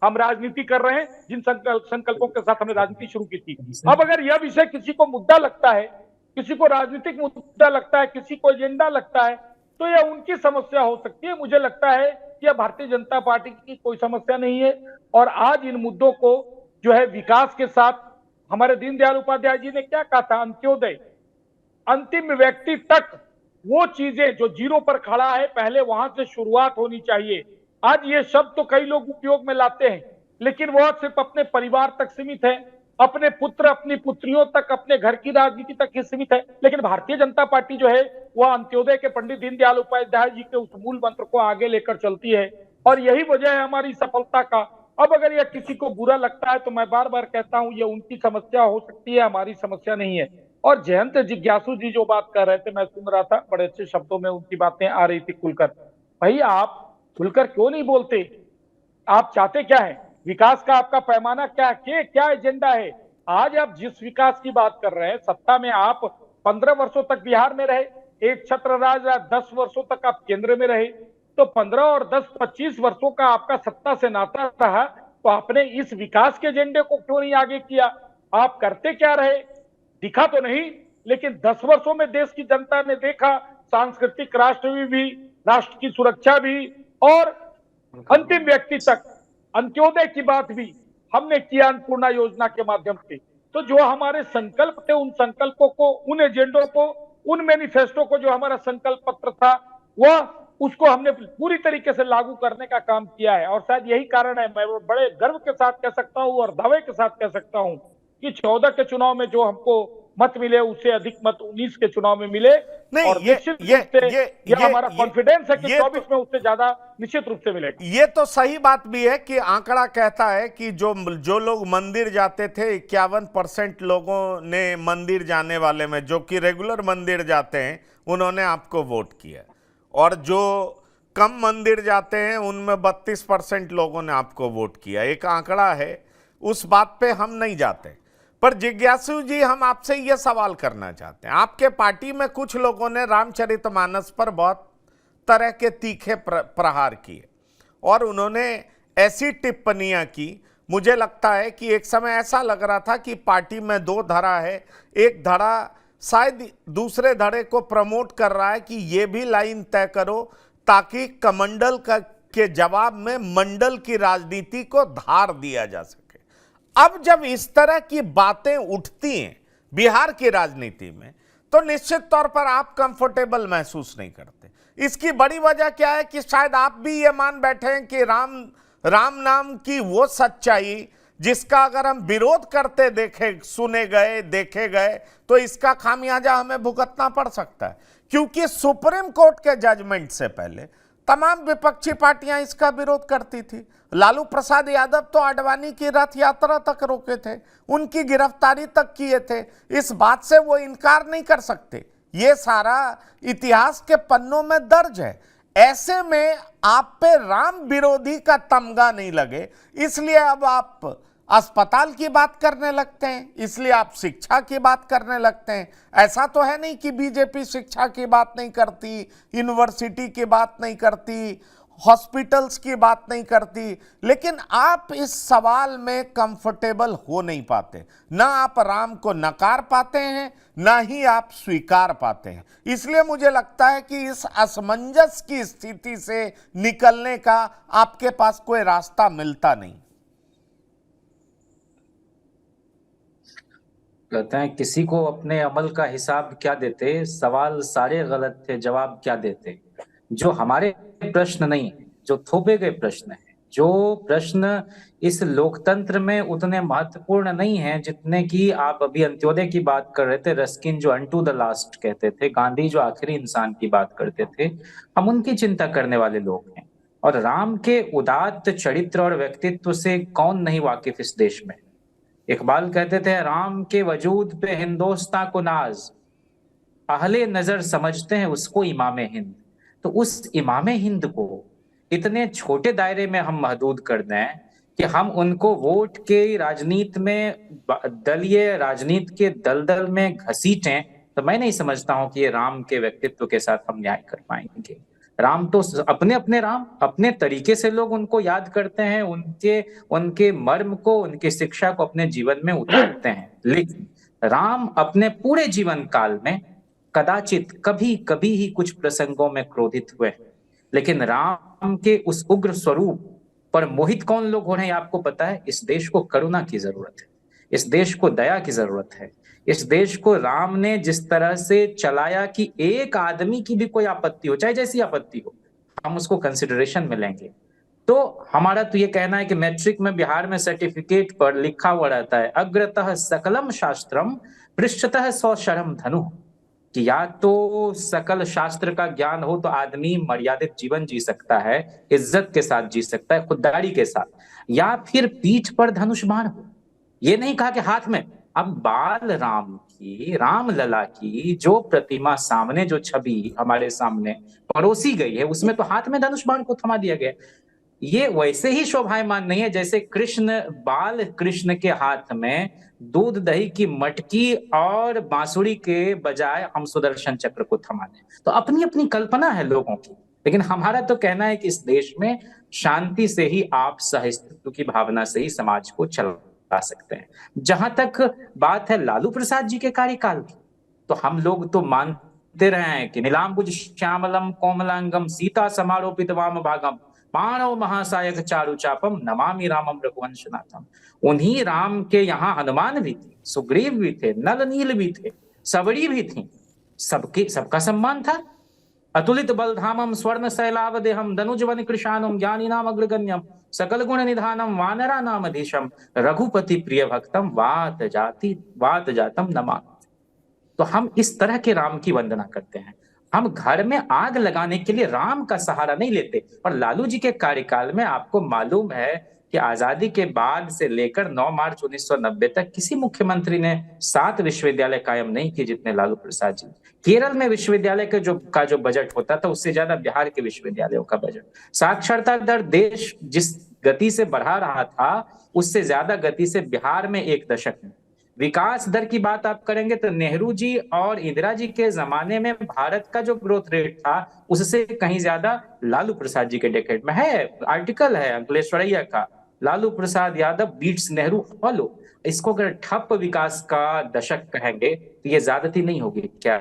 हम राजनीति कर रहे हैं, जिन संकल्पों के साथ हमने राजनीति शुरू की थी। अब अगर यह विषय किसी को मुद्दा लगता है, किसी को राजनीतिक मुद्दा लगता है, किसी को एजेंडा लगता है, तो यह उनकी समस्या हो सकती है। मुझे लगता है कि यह भारतीय जनता पार्टी की कोई समस्या नहीं है। और आज इन मुद्दों को जो है विकास के साथ, हमारे दीनदयाल उपाध्याय जी ने क्या कहा था, अंत्योदय, अंतिम व्यक्ति तक वो चीजें जो जीरो पर खड़ा है पहले वहां से शुरुआत होनी चाहिए। आज ये शब्द तो कई लोग उपयोग में लाते हैं, लेकिन वह सिर्फ अपने परिवार तक सीमित है, अपने पुत्र अपनी पुत्रियों तक, अपने घर की राजनीति तक ही सीमित है। लेकिन भारतीय जनता पार्टी जो है वह अंत्योदय के पंडित दीनदयाल उपाध्याय जी के उस मूल मंत्र को आगे लेकर चलती है, और यही वजह है हमारी सफलता का। अब अगर यह किसी को बुरा लगता है तो मैं बार बार कहता हूं, यह उनकी समस्या हो सकती है, हमारी समस्या नहीं है। और जयंत जिज्ञासु जी जो बात कर रहे थे, मैं सुन रहा था, बड़े अच्छे शब्दों में उनकी बातें आ रही थी खुलकर। भाई आप खुलकर क्यों नहीं बोलते? आप चाहते क्या है? विकास का आपका पैमाना क्या एजेंडा है? आज आप जिस विकास की बात कर रहे हैं, सत्ता में आप 15 वर्षों तक बिहार में रहे, एक छत्र राज 10 वर्षों तक आप केंद्र में रहे, तो 15 और 10-25 वर्षों का आपका सत्ता से नाता रहा, तो आपने इस विकास के एजेंडे को क्यों नहीं आगे किया? आप करते क्या रहे? दिखा तो नहीं, लेकिन 10 वर्षों में देश की जनता ने देखा, सांस्कृतिक राष्ट्र भी, राष्ट्र की सुरक्षा भी, और अंतिम व्यक्ति तक अंत्योदय की बात भी हमने किया अन्नपूर्णा योजना के माध्यम से। तो जो हमारे संकल्प थे, उन संकल्पों को, उन एजेंडों को, उन मैनिफेस्टो को, जो हमारा संकल्प पत्र था, वह उसको हमने पूरी तरीके से लागू करने का काम किया है। और शायद यही कारण है, मैं बड़े गर्व के साथ कह सकता हूं और दावे के साथ कह सकता हूं कि 14 के चुनाव में जो हमको मत मिले, उससे अधिक मत 19 के चुनाव में मिले। नहीं, और निश्चित रूप से ये हमारा कॉन्फिडेंस है कि 24 में उससे ज्यादा निश्चित रूप से मिलेगा। ये तो सही बात भी है कि आंकड़ा कहता है कि जो लोग मंदिर जाते थे, 51% लोगों ने मंदिर जाने वाले में, जो कि रेगुलर मंदिर जाते हैं, उन्होंने आपको वोट किया, और जो कम मंदिर जाते हैं उनमें 32% लोगों ने आपको वोट किया। एक आंकड़ा है, उस बात पे हम नहीं जाते। पर जिज्ञासु जी, हम आपसे यह सवाल करना चाहते हैं, आपके पार्टी में कुछ लोगों ने रामचरितमानस पर बहुत तरह के तीखे प्रहार किए और उन्होंने ऐसी टिप्पणियां की, मुझे लगता है कि एक समय ऐसा लग रहा था कि पार्टी में 2 धड़ा है। एक धड़ा शायद दूसरे धड़े को प्रमोट कर रहा है कि ये भी लाइन तय करो ताकि कमंडल के जवाब में मंडल की राजनीति को धार दिया जा सके। अब जब इस तरह की बातें उठती हैं बिहार की राजनीति में, तो निश्चित तौर पर आप कंफर्टेबल महसूस नहीं करते। इसकी बड़ी वजह क्या है कि शायद आप भी ये मान बैठे हैं कि राम नाम की वो सच्चाई जिसका अगर हम विरोध करते सुने गए, देखे गए, तो इसका खामियाजा हमें भुगतना पड़ सकता है। क्योंकि सुप्रीम कोर्ट के जजमेंट से पहले तमाम विपक्षी पार्टियां इसका विरोध करती थी। लालू प्रसाद यादव तो आडवाणी की रथ यात्रा तक रोके थे, उनकी गिरफ्तारी तक किए थे। इस बात से वो इनकार नहीं कर सकते, ये सारा इतिहास के पन्नों में दर्ज है। ऐसे में आप पे राम विरोधी का तमगा नहीं लगे, इसलिए अब आप अस्पताल की बात करने लगते हैं, इसलिए आप शिक्षा की बात करने लगते हैं। ऐसा तो है नहीं कि बीजेपी शिक्षा की बात नहीं करती, यूनिवर्सिटी की बात नहीं करती, हॉस्पिटल्स की बात नहीं करती, लेकिन आप इस सवाल में कंफर्टेबल हो नहीं पाते। ना आप राम को नकार पाते हैं, ना ही आप स्वीकार पाते हैं। इसलिए मुझे लगता है कि इस असमंजस की स्थिति से निकलने का आपके पास कोई रास्ता मिलता नहीं। कहते हैं किसी को अपने अमल का हिसाब क्या देते, सवाल सारे गलत थे, जवाब क्या देते। जो हमारे प्रश्न नहीं, जो थोपे गए प्रश्न हैं, जो प्रश्न इस लोकतंत्र में उतने महत्वपूर्ण नहीं हैं जितने कि आप अभी अंत्योदय की बात कर रहे थे, रस्किन जो अनटू द लास्ट कहते थे, गांधी जो आखिरी इंसान की बात करते थे, हम उनकी चिंता करने वाले लोग हैं। और राम के उदात्त चरित्र और व्यक्तित्व से कौन नहीं वाकिफ इस देश में। इकबाल कहते थे, राम के वजूद पे हिंदोस्तां को नाज, अहले नजर समझते हैं उसको इमामे हिंद। तो उस इमामे हिंद को इतने छोटे दायरे में हम महदूद कर दें कि हम उनको वोट के राजनीति में, दलीय राजनीति के दलदल में घसीटें, तो मैं नहीं समझता हूं कि ये राम के व्यक्तित्व के साथ हम न्याय कर पाएंगे। राम तो अपने अपने राम, अपने तरीके से लोग उनको याद करते हैं, उनके मर्म को, उनकी शिक्षा को अपने जीवन में उतारते हैं। लेकिन राम अपने पूरे जीवन काल में कदाचित कभी कभी ही कुछ प्रसंगों में क्रोधित हुए, लेकिन राम के उस उग्र स्वरूप पर मोहित कौन लोग हो रहे हैं आपको पता है? इस देश को करुणा की जरूरत है, इस देश को दया की जरूरत है। इस देश को राम ने जिस तरह से चलाया कि एक आदमी की भी कोई आपत्ति हो, चाहे जैसी आपत्ति हो, हम उसको कंसिडरेशन में लेंगे। तो हमारा तो ये कहना है कि मैट्रिक में बिहार में सर्टिफिकेट पर लिखा हुआ रहता है, अग्रतः सकलम शास्त्रम पृष्ठतः सौ शरम धनु, कि या तो सकल शास्त्र का ज्ञान हो तो आदमी मर्यादित जीवन जी सकता है, इज्जत के साथ जी सकता है, खुददारी के साथ, या फिर पीठ पर धनुष बाण हो। ये नहीं कहा कि हाथ में। अब बाल राम की, राम लला की जो प्रतिमा सामने, जो छवि हमारे सामने परोसी गई है, उसमें तो हाथ में धनुष बाण को थमा दिया गया। ये वैसे ही शोभायमान नहीं है जैसे बाल कृष्ण के हाथ में दूध दही की मटकी और बांसुरी के बजाय हम सुदर्शन चक्र को थमा दें। तो अपनी अपनी कल्पना है लोगों की, लेकिन हमारा तो कहना है कि इस देश में शांति से ही आप सहिष्णुता की भावना से ही समाज को चला सकते हैं। जहां तक बात है लालू प्रसाद जी के कार्यकाल की, तो हम लोग तो मानते रहे हैं कि नीलांबुज श्यामलम कोमलांगम सीता समारोपित वाम भागम पाणव महासायक चारु चापम नमामि रामम रघुवंशनाथम। उन्हीं राम के यहाँ हनुमान भी थे, सुग्रीव भी थे, नल नील भी थे, सबरी भी थी, सबका सम्मान था। अतुलित बलधामम स्वर्ण शैलावदेहम धनुजवन कृशानम ज्ञानी नाम अग्रगण्यम सकल गुण निधानम वानरा नाम अधीशम रघुपति प्रिय भक्तम वात जातम नमामि। तो हम इस तरह के राम की वंदना करते हैं। हम घर में आग लगाने के लिए राम का सहारा नहीं लेते। और लालू जी के कार्यकाल में आपको मालूम है कि आजादी के बाद से लेकर 9 मार्च 1990 तक किसी मुख्यमंत्री ने 7 विश्वविद्यालय कायम नहीं किए जितने लालू प्रसाद जी। केरल में विश्वविद्यालय का जो बजट होता था उससे ज्यादा बिहार के विश्वविद्यालयों का बजट। साक्षरता दर देश जिस गति से बढ़ा रहा था उससे ज्यादा गति से बिहार में एक दशक में। विकास दर की बात आप करेंगे तो नेहरू जी और इंदिरा जी के जमाने में भारत का जो ग्रोथ रेट था उससे कहीं ज्यादा लालू प्रसाद जी के डेकेड में है। आर्टिकल है अंकलेश्वरैया का, लालू प्रसाद यादव बीट्स नेहरू फॉलो। इसको अगर ठप विकास का दशक कहेंगे तो ये ज्यादती नहीं होगी क्या?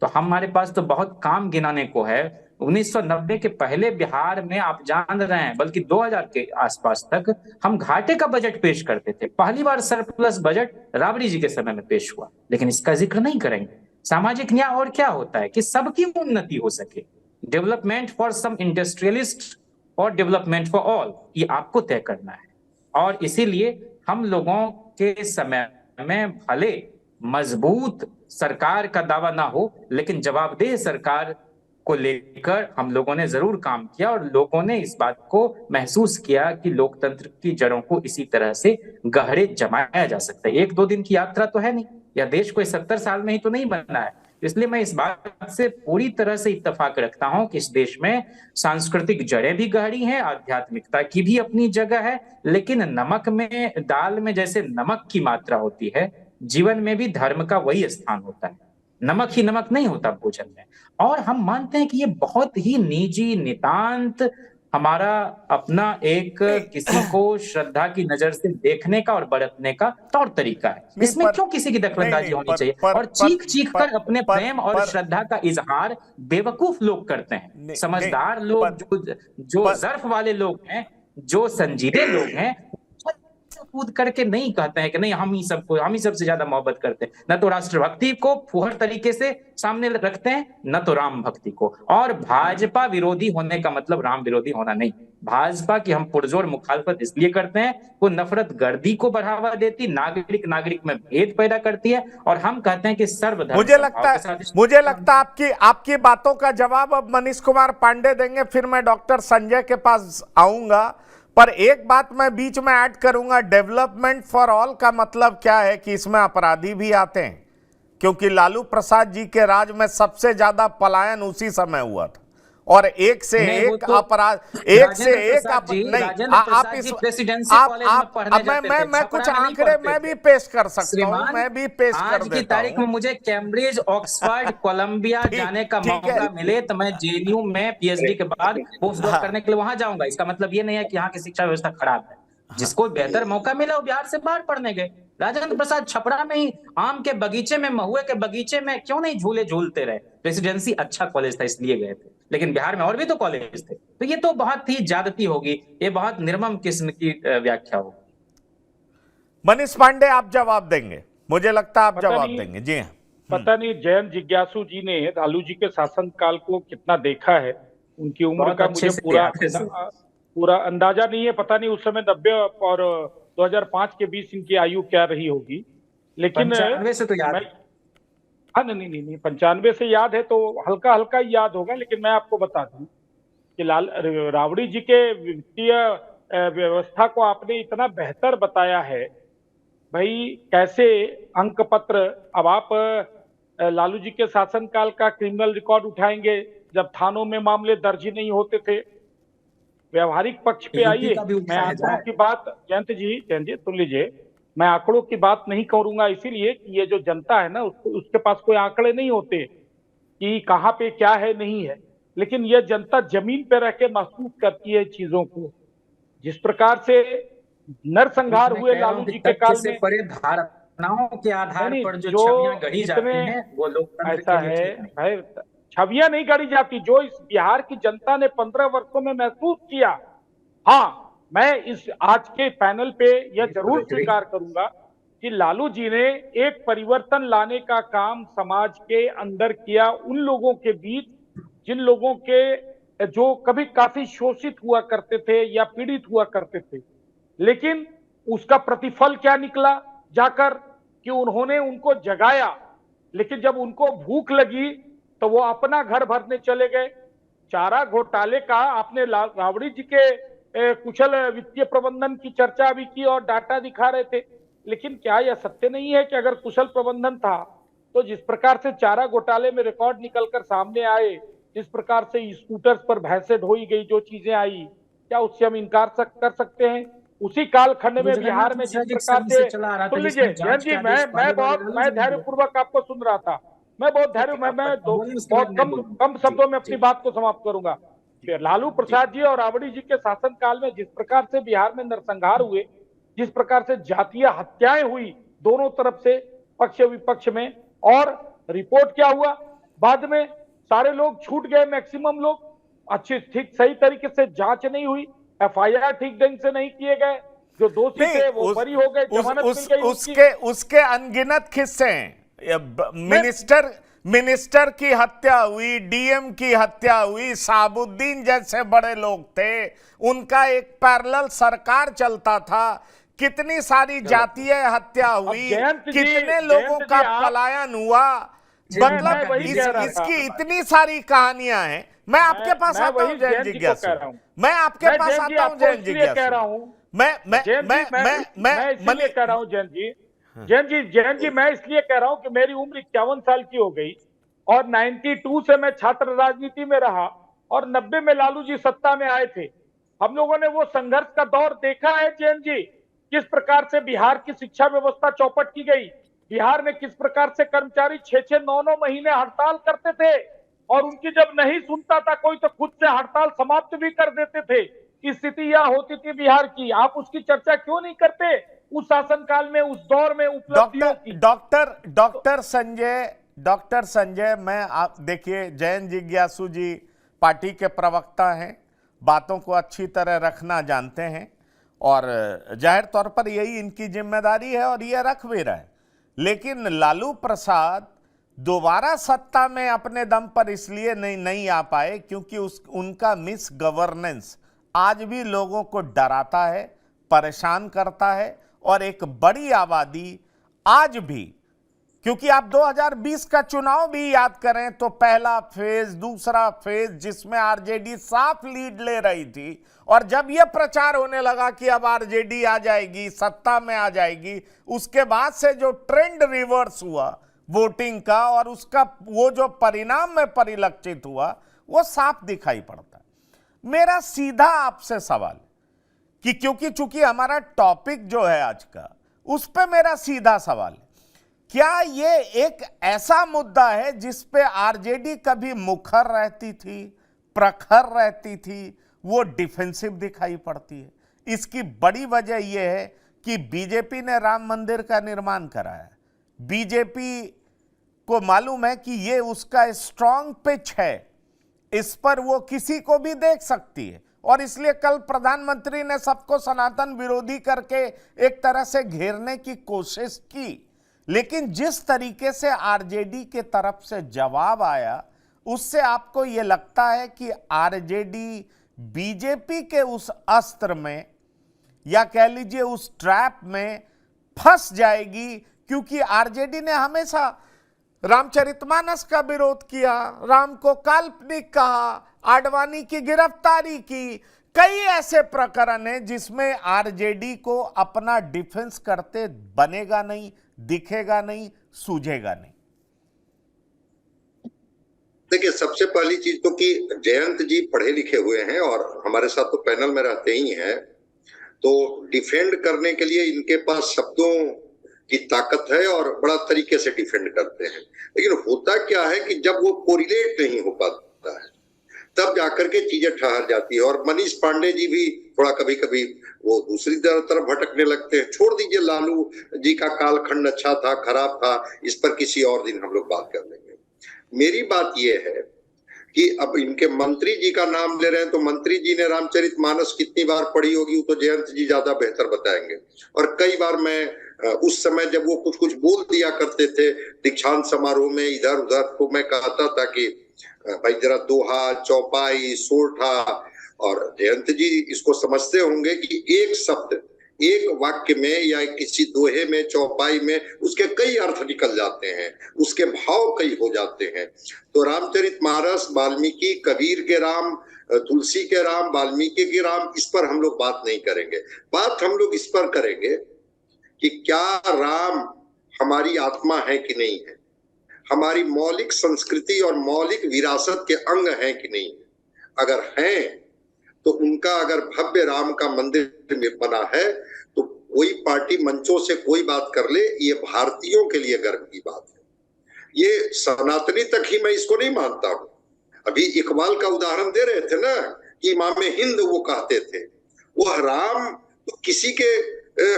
तो हमारे पास तो बहुत काम गिनाने को है। 1990 के पहले बिहार में आप जान रहे हैं, बल्कि 2000 के आसपास तक हम घाटे का बजट पेश करते थे। पहली बार सरप्लस बजट राबड़ी जी के समय में पेश हुआ, लेकिन इसका जिक्र नहीं करेंगे। सामाजिक न्याय और क्या होता है कि सबकी उन्नति हो सके, डेवलपमेंट फॉर सम इंडस्ट्रियलिस्ट और डेवलपमेंट फॉर ऑल, ये आपको तय करना है। और इसीलिए हम लोगों के समय में भले मजबूत सरकार का दावा ना हो, लेकिन जवाबदेह सरकार को लेकर हम लोगों ने जरूर काम किया और लोगों ने इस बात को महसूस किया कि लोकतंत्र की जड़ों को इसी तरह से गहरे जमाया जा सकता है। 1-2 दिन की यात्रा तो है नहीं, या देश कोई 70 साल में ही तो नहीं बनना है। इसलिए मैं इस बात से पूरी तरह से इत्तेफाक रखता हूं कि इस देश में सांस्कृतिक जड़ें भी गहरी हैं, आध्यात्मिकता की भी अपनी जगह है, लेकिन नमक में, दाल में जैसे नमक की मात्रा होती है, जीवन में भी धर्म का वही स्थान होता है। नमक ही नमक नहीं होता भोजन में। और हम मानते हैं कि ये बहुत ही निजी, नितांत हमारा अपना एक किसी को श्रद्धा की नजर से देखने का और बरतने का तौर तरीका है। इसमें क्यों किसी की दखलंदाजी होनी चाहिए? और चीख चीख कर अपने प्रेम और श्रद्धा का इजहार बेवकूफ लोग करते हैं। समझदार लोग, जो ज़र्फ वाले लोग हैं, जो संजीदे लोग हैं, कूद करके नहीं कहते हैं कि नहीं हम ही सबसे ज्यादा मोहब्बत करते हैं। न तो राष्ट्रभक्ति को फुहर तरीके से सामने रखते हैं, न तो राम भक्ति को। और भाजपा विरोधी होने का मतलब राम विरोधी होना नहीं। भाजपा की हम पुरजोर मुखालफत इसलिए करते हैं, वो नफरत गर्दी को बढ़ावा देती, नागरिक में भेद पैदा करती है। और हम कहते हैं कि सर्वधर्म, मुझे लगता है आपकी बातों का जवाब अब मनीष कुमार पांडे देंगे, फिर मैं डॉक्टर संजय के पास आऊंगा। पर एक बात मैं बीच में ऐड करूंगा, डेवलपमेंट फॉर ऑल का मतलब क्या है कि इसमें अपराधी भी आते हैं, क्योंकि लालू प्रसाद जी के राज में सबसे ज्यादा पलायन उसी समय हुआ था और एक से एक अपराध, एक से एक नहीं। आप इस मैं कुछ आंकड़े मैं भी पेश कर सकता हूं, मैं भी पेश कर देता हूं। तारीख में मुझे कैम्ब्रिज, ऑक्सफोर्ड, कोलंबिया जाने का मौका मिले तो मैं जेएनयू में पीएचडी के बाद पोस्ट डॉक करने के लिए वहां जाऊंगा। इसका मतलब ये नहीं है कि यहाँ की शिक्षा व्यवस्था खराब है। जिसको बेहतर मौका मिला वो बिहार से बाहर पढ़ने गए। राजेंद्र प्रसाद छपरा में ही आम के बगीचे में, महुए के बगीचे में क्यों नहीं झूले झूलते रहे? प्रेसिडेंसी अच्छा कॉलेज था इसलिए गए थे, लेकिन बिहार में और भी तो कॉलेज थे। तो ये तो बहुत ही ज्यादती होगी, ये बहुत निर्मम किस्म की व्याख्या होगी। मनीष पांडे आप जवाब देंगे, मुझे लगता है आप जवाब देंगे। जी हाँ। पता नहीं जैन जिज्ञासु जी ने लालू जी के शासनकाल को कितना देखा है, उनकी उम्र का मुझे पूरा अंदाजा नहीं है। पता नहीं उस समय 90 और 2005 के बीच इनकी आयु क्या रही होगी, लेकिन 95 से तो याद है। हाँ, नहीं 95 से याद है तो हल्का हल्का ही याद होगा। लेकिन मैं आपको बता दूं कि राबड़ी जी के वित्तीय व्यवस्था को आपने इतना बेहतर बताया है। भाई कैसे अंक पत्र, अब आप लालू जी के शासनकाल का क्रिमिनल रिकॉर्ड उठाएंगे जब थानों में मामले दर्ज ही नहीं होते थे। व्यवहारिक पक्ष पे आइए, मैं आंकड़ों की बात, जयंत जी सुन लीजिए, मैं आंकड़ों की बात नहीं करूंगा इसीलिए कि ये जो जनता है ना, उसके पास कोई आंकड़े नहीं होते कि कहाँ पे क्या है नहीं है। लेकिन ये जनता जमीन पे रह के महसूस करती है चीजों को। जिस प्रकार से नरसंहार हुए लालू जी के काल में, परे धारणाओं के आधार पर जो छवियां गढ़ी जाती हैं, वो लोग ऐसा है, छवियां नहीं गढ़ी जाती। जो इस बिहार की जनता ने 15 वर्षों में महसूस किया, हाँ, मैं इस आज के पैनल पे यह जरूर स्वीकार करूंगा कि लालू जी ने एक परिवर्तन लाने का काम समाज के अंदर किया, उन लोगों के बीच जिन लोगों के जो कभी काफी शोषित हुआ करते थे या पीड़ित हुआ करते थे। लेकिन उसका प्रतिफल क्या निकला जाकर कि उन्होंने उनको जगाया, लेकिन जब उनको भूख लगी तो वो अपना घर भरने चले गए। चारा घोटाले का आपने राबड़ी जी के कुशल वित्तीय प्रबंधन की चर्चा भी की और डाटा दिखा रहे थे। लेकिन क्या यह सत्य नहीं है कि अगर कुशल प्रबंधन था तो जिस प्रकार से चारा घोटाले में रिकॉर्ड निकलकर सामने आए, जिस प्रकार से स्कूटर्स पर भैंसे ढोई गई, जो चीजें आई, क्या उससे हम इनकार कर सकते हैं? उसी कालखंड में बिहार में जिस प्रकार से, सुन लीजिए जैन जी, मैं धैर्यपूर्वक आपको सुन रहा था, मैं बहुत कम शब्दों में अपनी बात को समाप्त करूंगा। लालू प्रसाद जी और राबड़ी जी के शासनकाल में जिस प्रकार से बिहार में नरसंहार हुए, जिस प्रकार से जातीय हत्याएं हुई दोनों तरफ से, पक्ष विपक्ष में, और रिपोर्ट क्या हुआ, बाद में सारे लोग छूट गए, मैक्सिमम लोग, अच्छी ठीक सही तरीके से जांच नहीं हुई, एफआईआर ठीक ढंग से नहीं किए गए, जो दोषी थे वो बरी हो गए, जमानत मिल गई। उसके अनगिनत किस्से हैं। मिनिस्टर की हत्या हुई, डीएम की हत्या हुई, साबुद्दीन जैसे बड़े लोग थे, उनका एक पैरेलल सरकार चलता था, कितनी सारी जातीय हत्या हुई, कितने लोगों का पलायन हुआ। मतलब इसकी इतनी सारी कहानियां हैं। मैं आपके पास आता हूं जैन जिज्ञासु, मैं आपके पास आता हूं जैन जिज्ञासु, मैं इसलिए कह रहा हूं जैन जी, मैं इसलिए कह रहा हूं कि मेरी उम्र 51 साल की हो गई। और 92 से मैं छात्र राजनीति में रहा और 90 में लालू जी सत्ता में आए थे। हम लोगों ने वो संघर्ष का दौर देखा है जैन जी, किस प्रकार से बिहार की शिक्षा व्यवस्था चौपट की गई, बिहार में किस प्रकार से कर्मचारी 6-6, 9-9 महीने हड़ताल करते थे और उनकी जब नहीं सुनता था कोई तो खुद से हड़ताल समाप्त भी कर देते थे। स्थिति यह होती थी बिहार की, आप उसकी चर्चा क्यों नहीं करते उस शासनकाल में, उस दौर में उपलब्धियों की? डॉक्टर संजय, मैं आप देखिए, जैन जिज्ञासु जी पार्टी के प्रवक्ता हैं, बातों को अच्छी तरह रखना जानते हैं और जाहिर तौर पर यही इनकी जिम्मेदारी है और ये रख भी रहे हैं। लेकिन लालू प्रसाद दोबारा सत्ता में अपने दम पर इसलिए नहीं आ पाए क्योंकि उनका मिस गवर्नेंस आज भी लोगों को डराता है, परेशान करता है और एक बड़ी आबादी आज भी, क्योंकि आप 2020 का चुनाव भी याद करें तो पहला फेज, दूसरा फेज जिसमें आरजेडी साफ लीड ले रही थी और जब यह प्रचार होने लगा कि अब आरजेडी आ जाएगी, सत्ता में आ जाएगी, उसके बाद से जो ट्रेंड रिवर्स हुआ वोटिंग का और उसका वो जो परिणाम में परिलक्षित हुआ वो साफ दिखाई पड़ता है। मेरा सीधा आपसे सवाल कि क्योंकि चूंकि हमारा टॉपिक जो है आज का, उस पे मेरा सीधा सवाल है, क्या ये एक ऐसा मुद्दा है जिस पे आरजेडी कभी मुखर रहती थी, प्रखर रहती थी, वो डिफेंसिव दिखाई पड़ती है? इसकी बड़ी वजह यह है कि बीजेपी ने राम मंदिर का निर्माण कराया। बीजेपी को मालूम है कि ये उसका स्ट्रांग पिच है, इस पर वो किसी को भी देख सकती है और इसलिए कल प्रधानमंत्री ने सबको सनातन विरोधी करके एक तरह से घेरने की कोशिश की। लेकिन जिस तरीके से आरजेडी के तरफ से जवाब आया, उससे आपको यह लगता है कि आरजेडी बीजेपी के उस अस्त्र में या कह लीजिए उस ट्रैप में फंस जाएगी? क्योंकि आरजेडी ने हमेशा रामचरितमानस का विरोध किया, राम को काल्पनिक कहा, आडवाणी की गिरफ्तारी की, कई ऐसे प्रकरण हैं जिसमें आरजेडी को अपना डिफेंस करते बनेगा नहीं, दिखेगा नहीं, सूझेगा नहीं। देखिए, सबसे पहली चीज तो कि जयंत जी पढ़े लिखे हुए हैं और हमारे साथ तो पैनल में रहते ही हैं, तो डिफेंड करने के लिए इनके पास शब्दों की ताकत है और बड़ा तरीके से डिफेंड करते हैं। लेकिन होता क्या है कि जब वो कोरिलेट नहीं हो पाता है तब जाकर के चीजें ठहर जाती है। और मनीष पांडे जी भी थोड़ा कभी कभी वो दूसरी तरफ भटकने लगते हैं। छोड़ दीजिए, लालू जी का कालखंड अच्छा था, खराब था, इस पर किसी और दिन हम लोग बात कर लेंगे। मेरी बात यह है कि अब इनके मंत्री जी का नाम ले रहे हैं, तो मंत्री जी ने रामचरितमानस कितनी बार पढ़ी होगी वो तो जयंत जी ज्यादा बेहतर बताएंगे। और कई बार मैं उस समय जब वो कुछ कुछ बोल दिया करते थे दीक्षांत समारोह में इधर उधर, तो मैं कहता था कि भाई जरा दोहा, चौपाई, सोरठा, और जयंत जी इसको समझते होंगे कि एक शब्द एक वाक्य में या किसी दोहे में, चौपाई में उसके कई अर्थ निकल जाते हैं, उसके भाव कई हो जाते हैं। तो रामचरितमानस, वाल्मीकि, कबीर के राम, तुलसी के राम, वाल्मीकि के राम, इस पर हम लोग बात नहीं करेंगे। बात हम लोग इस पर करेंगे कि क्या राम हमारी आत्मा है कि नहीं है, हमारी मौलिक संस्कृति और मौलिक विरासत के अंग हैं कि नहीं है। अगर हैं तो उनका अगर भव्य राम का मंदिर बना है तो कोई पार्टी मंचों से कोई बात कर ले, ये भारतीयों के लिए गर्व की बात है। ये सनातनी तक ही मैं इसको नहीं मानता हूं। अभी इकबाल का उदाहरण दे रहे थे ना कि इमाम हिंद वो कहते थे, वह राम तो किसी के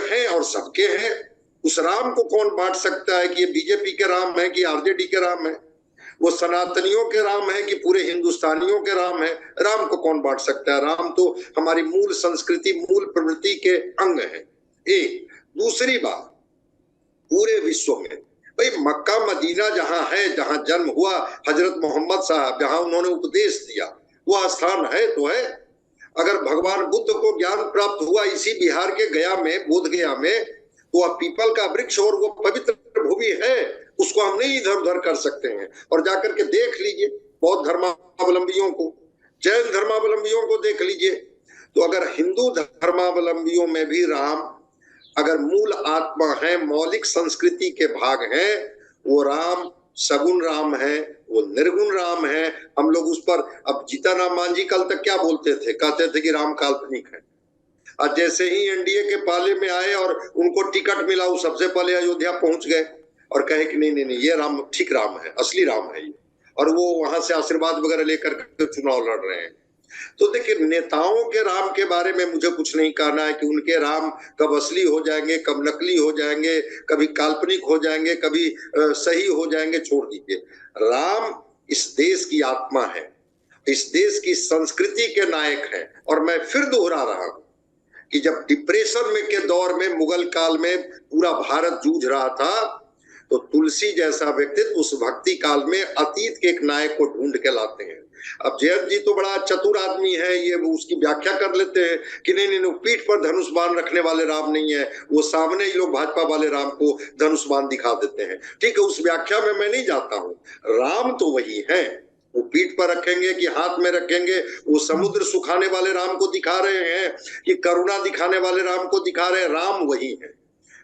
हैं और सबके हैं। उस राम को कौन बांट सकता है कि ये बीजेपी के राम है कि आरजेडी के राम है? वो सनातनियों के राम है कि पूरे हिंदुस्तानियों के राम है? राम को कौन बांट सकता है? राम तो हमारी मूल संस्कृति, मूल प्रवृत्ति के अंग है। एक दूसरी बात, पूरे विश्व में भाई मक्का मदीना जहां है, जहां जन्म हुआ हजरत मोहम्मद साहब, जहां उन्होंने उपदेश दिया, वो स्थान है तो है। अगर भगवान बुद्ध को ज्ञान प्राप्त हुआ इसी बिहार के गया में, बोध गया में, तो वह पीपल का वृक्ष और वो पवित्र भूमि है, उसको हम नहीं इधर उधर कर सकते हैं। और जाकर के देख लीजिए बौद्ध धर्मावलंबियों को, जैन धर्मावलंबियों को देख लीजिए। तो अगर हिंदू धर्मावलंबियों में भी राम अगर मूल आत्मा है, मौलिक संस्कृति के भाग हैं, वो राम सगुण राम है, वो निर्गुण राम है। हम लोग उस पर, अब जीतन राम मांझी कल तक क्या बोलते थे, कहते थे कि राम काल्पनिक है। और जैसे ही एनडीए के पाले में आए और उनको टिकट मिला, वो सबसे पहले अयोध्या पहुंच गए और कहे कि नहीं नहीं नहीं, ये राम ठीक राम है, असली राम है ये, और वो वहां से आशीर्वाद वगैरह लेकर के चुनाव लड़ रहे हैं। तो देखिए, नेताओं के राम के बारे में मुझे कुछ नहीं कहना है कि उनके राम कब असली हो जाएंगे, कब नकली हो जाएंगे, कभी काल्पनिक हो जाएंगे, कभी सही हो जाएंगे, छोड़ दीजिए। राम इस देश की आत्मा है, इस देश की संस्कृति के नायक है। और मैं फिर दोहरा रहा हूं कि जब डिप्रेशन में के दौर में, मुगल काल में पूरा भारत जूझ रहा था, तो तुलसी जैसा व्यक्तित्व उस भक्ति काल में अतीत के एक नायक को ढूंढ के लाते हैं। अब जयंत जी तो बड़ा चतुर आदमी है, ये वो उसकी व्याख्या कर लेते हैं कि नहीं नहीं, पीठ पर धनुष बाण रखने वाले राम नहीं है, वो सामने ही लोग भाजपा वाले राम को धनुष बाण दिखा देते हैं। ठीक है, उस व्याख्या में मैं नहीं जाता हूं। राम तो वही है, वो पीठ पर रखेंगे कि हाथ में रखेंगे, वो समुद्र सुखाने वाले राम को दिखा रहे हैं कि करुणा दिखाने वाले राम को दिखा रहे हैं, राम वही है।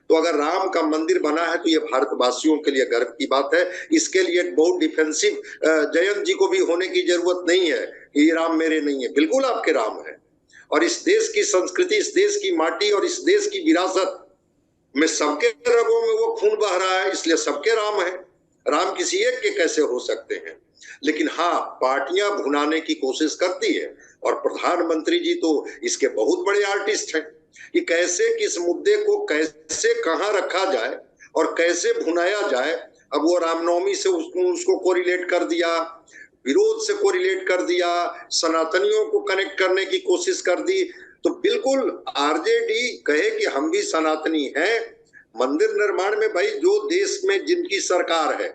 तो अगर राम का मंदिर बना है तो ये भारतवासियों के लिए गर्व की बात है। इसके लिए बहुत डिफेंसिव जयंत जी को भी होने की जरूरत नहीं है कि ये राम मेरे नहीं है, बिल्कुल आपके राम है। और इस देश की संस्कृति, इस देश की माटी और इस देश की विरासत में सबके रगों में वो खून बह रहा है, इसलिए सबके राम है। राम किसी एक के कैसे हो सकते हैं? लेकिन हाँ, पार्टियां भुनाने की कोशिश करती है, और प्रधानमंत्री जी तो इसके बहुत बड़े आर्टिस्ट हैं कि कैसे किस मुद्दे को कैसे कहां रखा जाए और कैसे भुनाया जाए। अब वो रामनवमी से उसको कोरिलेट कर दिया, विरोध से कोरिलेट कर दिया, सनातनियों को कनेक्ट करने की कोशिश कर दी। तो बिल्कुल आरजेडी कहे कि हम भी सनातनी हैं। मंदिर निर्माण में भाई, जो देश में जिनकी सरकार है,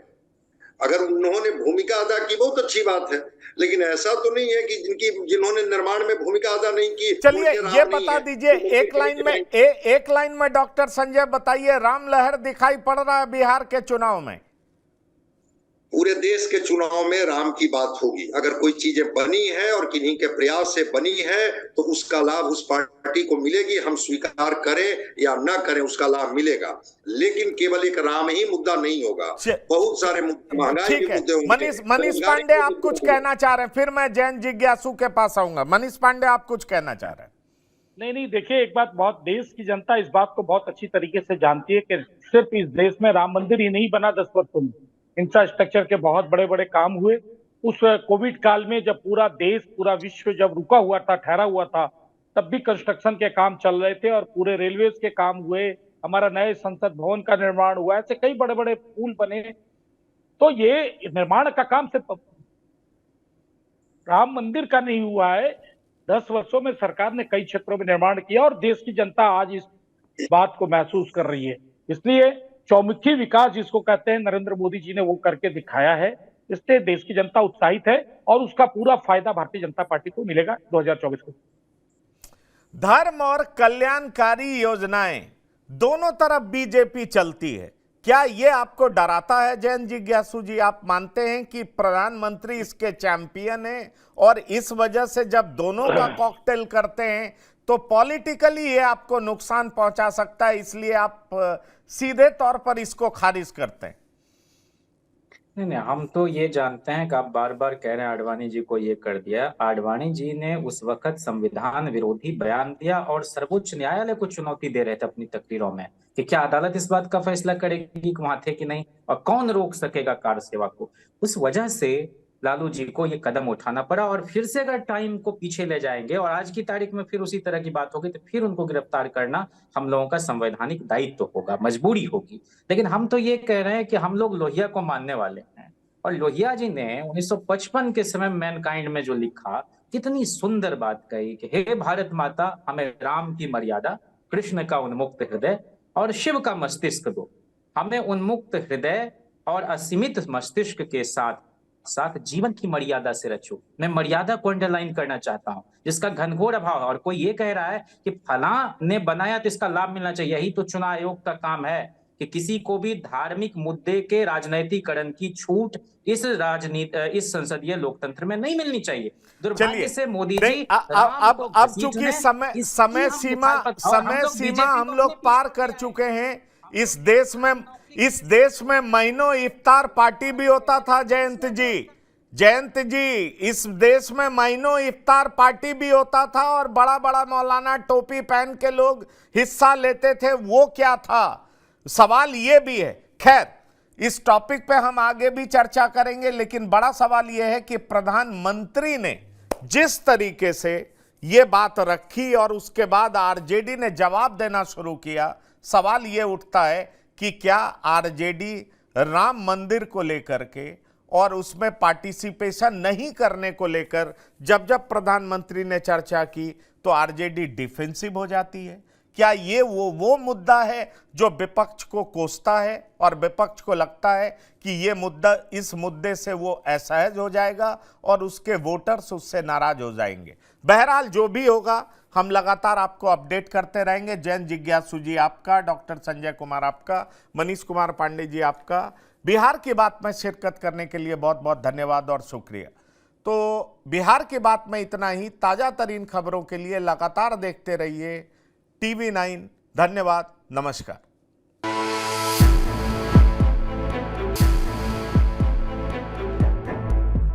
अगर उन्होंने भूमिका अदा की, बहुत अच्छी बात है, लेकिन ऐसा तो नहीं है कि जिन्होंने निर्माण में भूमिका अदा नहीं की। चलिए ये बता दीजिए, एक लाइन में डॉक्टर संजय बताइए, राम लहर दिखाई पड़ रहा है बिहार के चुनाव में? पूरे देश के चुनाव में राम की बात होगी। अगर कोई चीजें बनी है और किन्हीं के प्रयास से बनी है तो उसका लाभ उस पार्टी को मिलेगी। हम स्वीकार करें या ना करें, उसका लाभ मिलेगा। लेकिन केवल एक राम ही मुद्दा नहीं होगा, बहुत सारे मुद्दे, महंगाई के मुद्दे होंगे। मनीष पांडे, आप कुछ कहना चाह रहे हैं? फिर मैं जैन जिज्ञासु के पास आऊंगा। मनीष पांडे, आप कुछ कहना चाह रहे हैं? नहीं, देखिए, एक बात, बहुत देश की जनता इस बात को बहुत अच्छी तरीके से जानती है कि सिर्फ इस देश में राम मंदिर ही नहीं बना 10 वर्षों में, इंफ्रास्ट्रक्चर के बहुत बड़े बड़े काम हुए। उस कोविड काल में जब पूरा देश, पूरा विश्व जब रुका हुआ था, ठहरा हुआ था, तब भी कंस्ट्रक्शन के काम चल रहे थे और पूरे रेलवेज के काम हुए, हमारा नए संसद भवन का निर्माण हुआ, ऐसे कई बड़े बड़े पुल बने। तो ये निर्माण का काम सिर्फ राम मंदिर का नहीं हुआ है, 10 वर्षों में सरकार ने कई क्षेत्रों में निर्माण किया और देश की जनता आज इस बात को महसूस कर रही है। इसलिए चौमुखी विकास जिसको कहते हैं, नरेंद्र मोदी जी ने वो करके दिखाया है। इससे देश की जनता उत्साहित है और उसका पूरा फायदा भारतीय जनता पार्टी को मिलेगा 2024 को। धर्म और कल्याणकारी योजनाएं दोनों तरफ बीजेपी चलती है, क्या ये आपको डराता है जैन जिज्ञासु जी? आप मानते हैं कि प्रधानमंत्री इसके चैंपियन हैं और इस वजह से जब दोनों का कॉकटेल करते हैं तो पॉलिटिकली ये आपको नुकसान पहुंचा सकता है, इसलिए आप सीधे तौर पर इसको खारिज करते हैं? नहीं, हम तो ये जानते हैं कि आप बार बार कह रहे हैं आडवाणी जी को ये कर दिया। आडवाणी जी ने उस वक्त संविधान विरोधी बयान दिया और सर्वोच्च न्यायालय को चुनौती दे रहे थे अपनी तकरीरों में कि क्या अदालत इस बात का फैसला करेगी कि वहां थे कि नहीं, और कौन रोक सकेगा कार सेवा को। उस वजह से लालू जी को ये कदम उठाना पड़ा। और फिर से अगर टाइम को पीछे ले जाएंगे और आज की तारीख में फिर उसी तरह की बात होगी तो फिर उनको गिरफ्तार करना हम लोगों का संवैधानिक दायित्व होगा, मजबूरी होगी। लेकिन हम तो ये कह रहे हैं कि हम लोग लोहिया को मानने वाले हैं, और लोहिया जी ने 1955 के समय मैनकाइंड में जो लिखा, कितनी सुंदर बात कही कि हे भारत माता, हमें राम की मर्यादा, कृष्ण का उन्मुक्त हृदय और शिव का मस्तिष्क दो। हमें उन्मुक्त हृदय और असीमित मस्तिष्क के साथ साथ जीवन की मर्यादा से रचो। मैं मर्यादा को अंडरलाइन करना चाहता हूं, जिसका घनघोर अभाव है। और कोई ये कह रहा है कि फलां ने बनाया तो इसका लाभ मिलना चाहिए, यही तो चुनाव आयोग का काम है कि किसी को भी धार्मिक मुद्दे के राजनीतिकरण की छूट इस संसदीय लोकतंत्र में नहीं मिलनी चाहिए। दुर्भाग्य से मोदी जी अब चूंकि समय सीमा हम लोग पार कर चुके हैं, इस देश में महीनों इफ्तार पार्टी भी होता था जयंत जी, इस देश में महीनों इफ्तार पार्टी भी होता था और बड़ा बड़ा मौलाना टोपी पहन के लोग हिस्सा लेते थे। वो क्या था, सवाल ये भी है। खैर, इस टॉपिक पे हम आगे भी चर्चा करेंगे, लेकिन बड़ा सवाल यह है कि प्रधानमंत्री ने जिस तरीके से ये बात रखी और उसके बाद आरजेडी ने जवाब देना शुरू किया, सवाल ये उठता है कि क्या आरजेडी राम मंदिर को लेकर के और उसमें पार्टिसिपेशन नहीं करने को लेकर जब प्रधानमंत्री ने चर्चा की तो आरजेडी डिफेंसिव हो जाती है? क्या ये वो मुद्दा है जो विपक्ष को कोसता है और विपक्ष को लगता है कि ये मुद्दा, इस मुद्दे से वो असहज हो जाएगा और उसके वोटर्स उससे नाराज हो जाएंगे? बहरहाल जो भी होगा हम लगातार आपको अपडेट करते रहेंगे। जैन जिज्ञासु जी आपका, डॉक्टर संजय कुमार आपका, मनीष कुमार पांडे जी आपका, बिहार की बात में शिरकत करने के लिए बहुत बहुत धन्यवाद और शुक्रिया। तो बिहार की बात में इतना ही। ताजा तरीन खबरों के लिए लगातार देखते रहिए TV9। धन्यवाद, नमस्कार।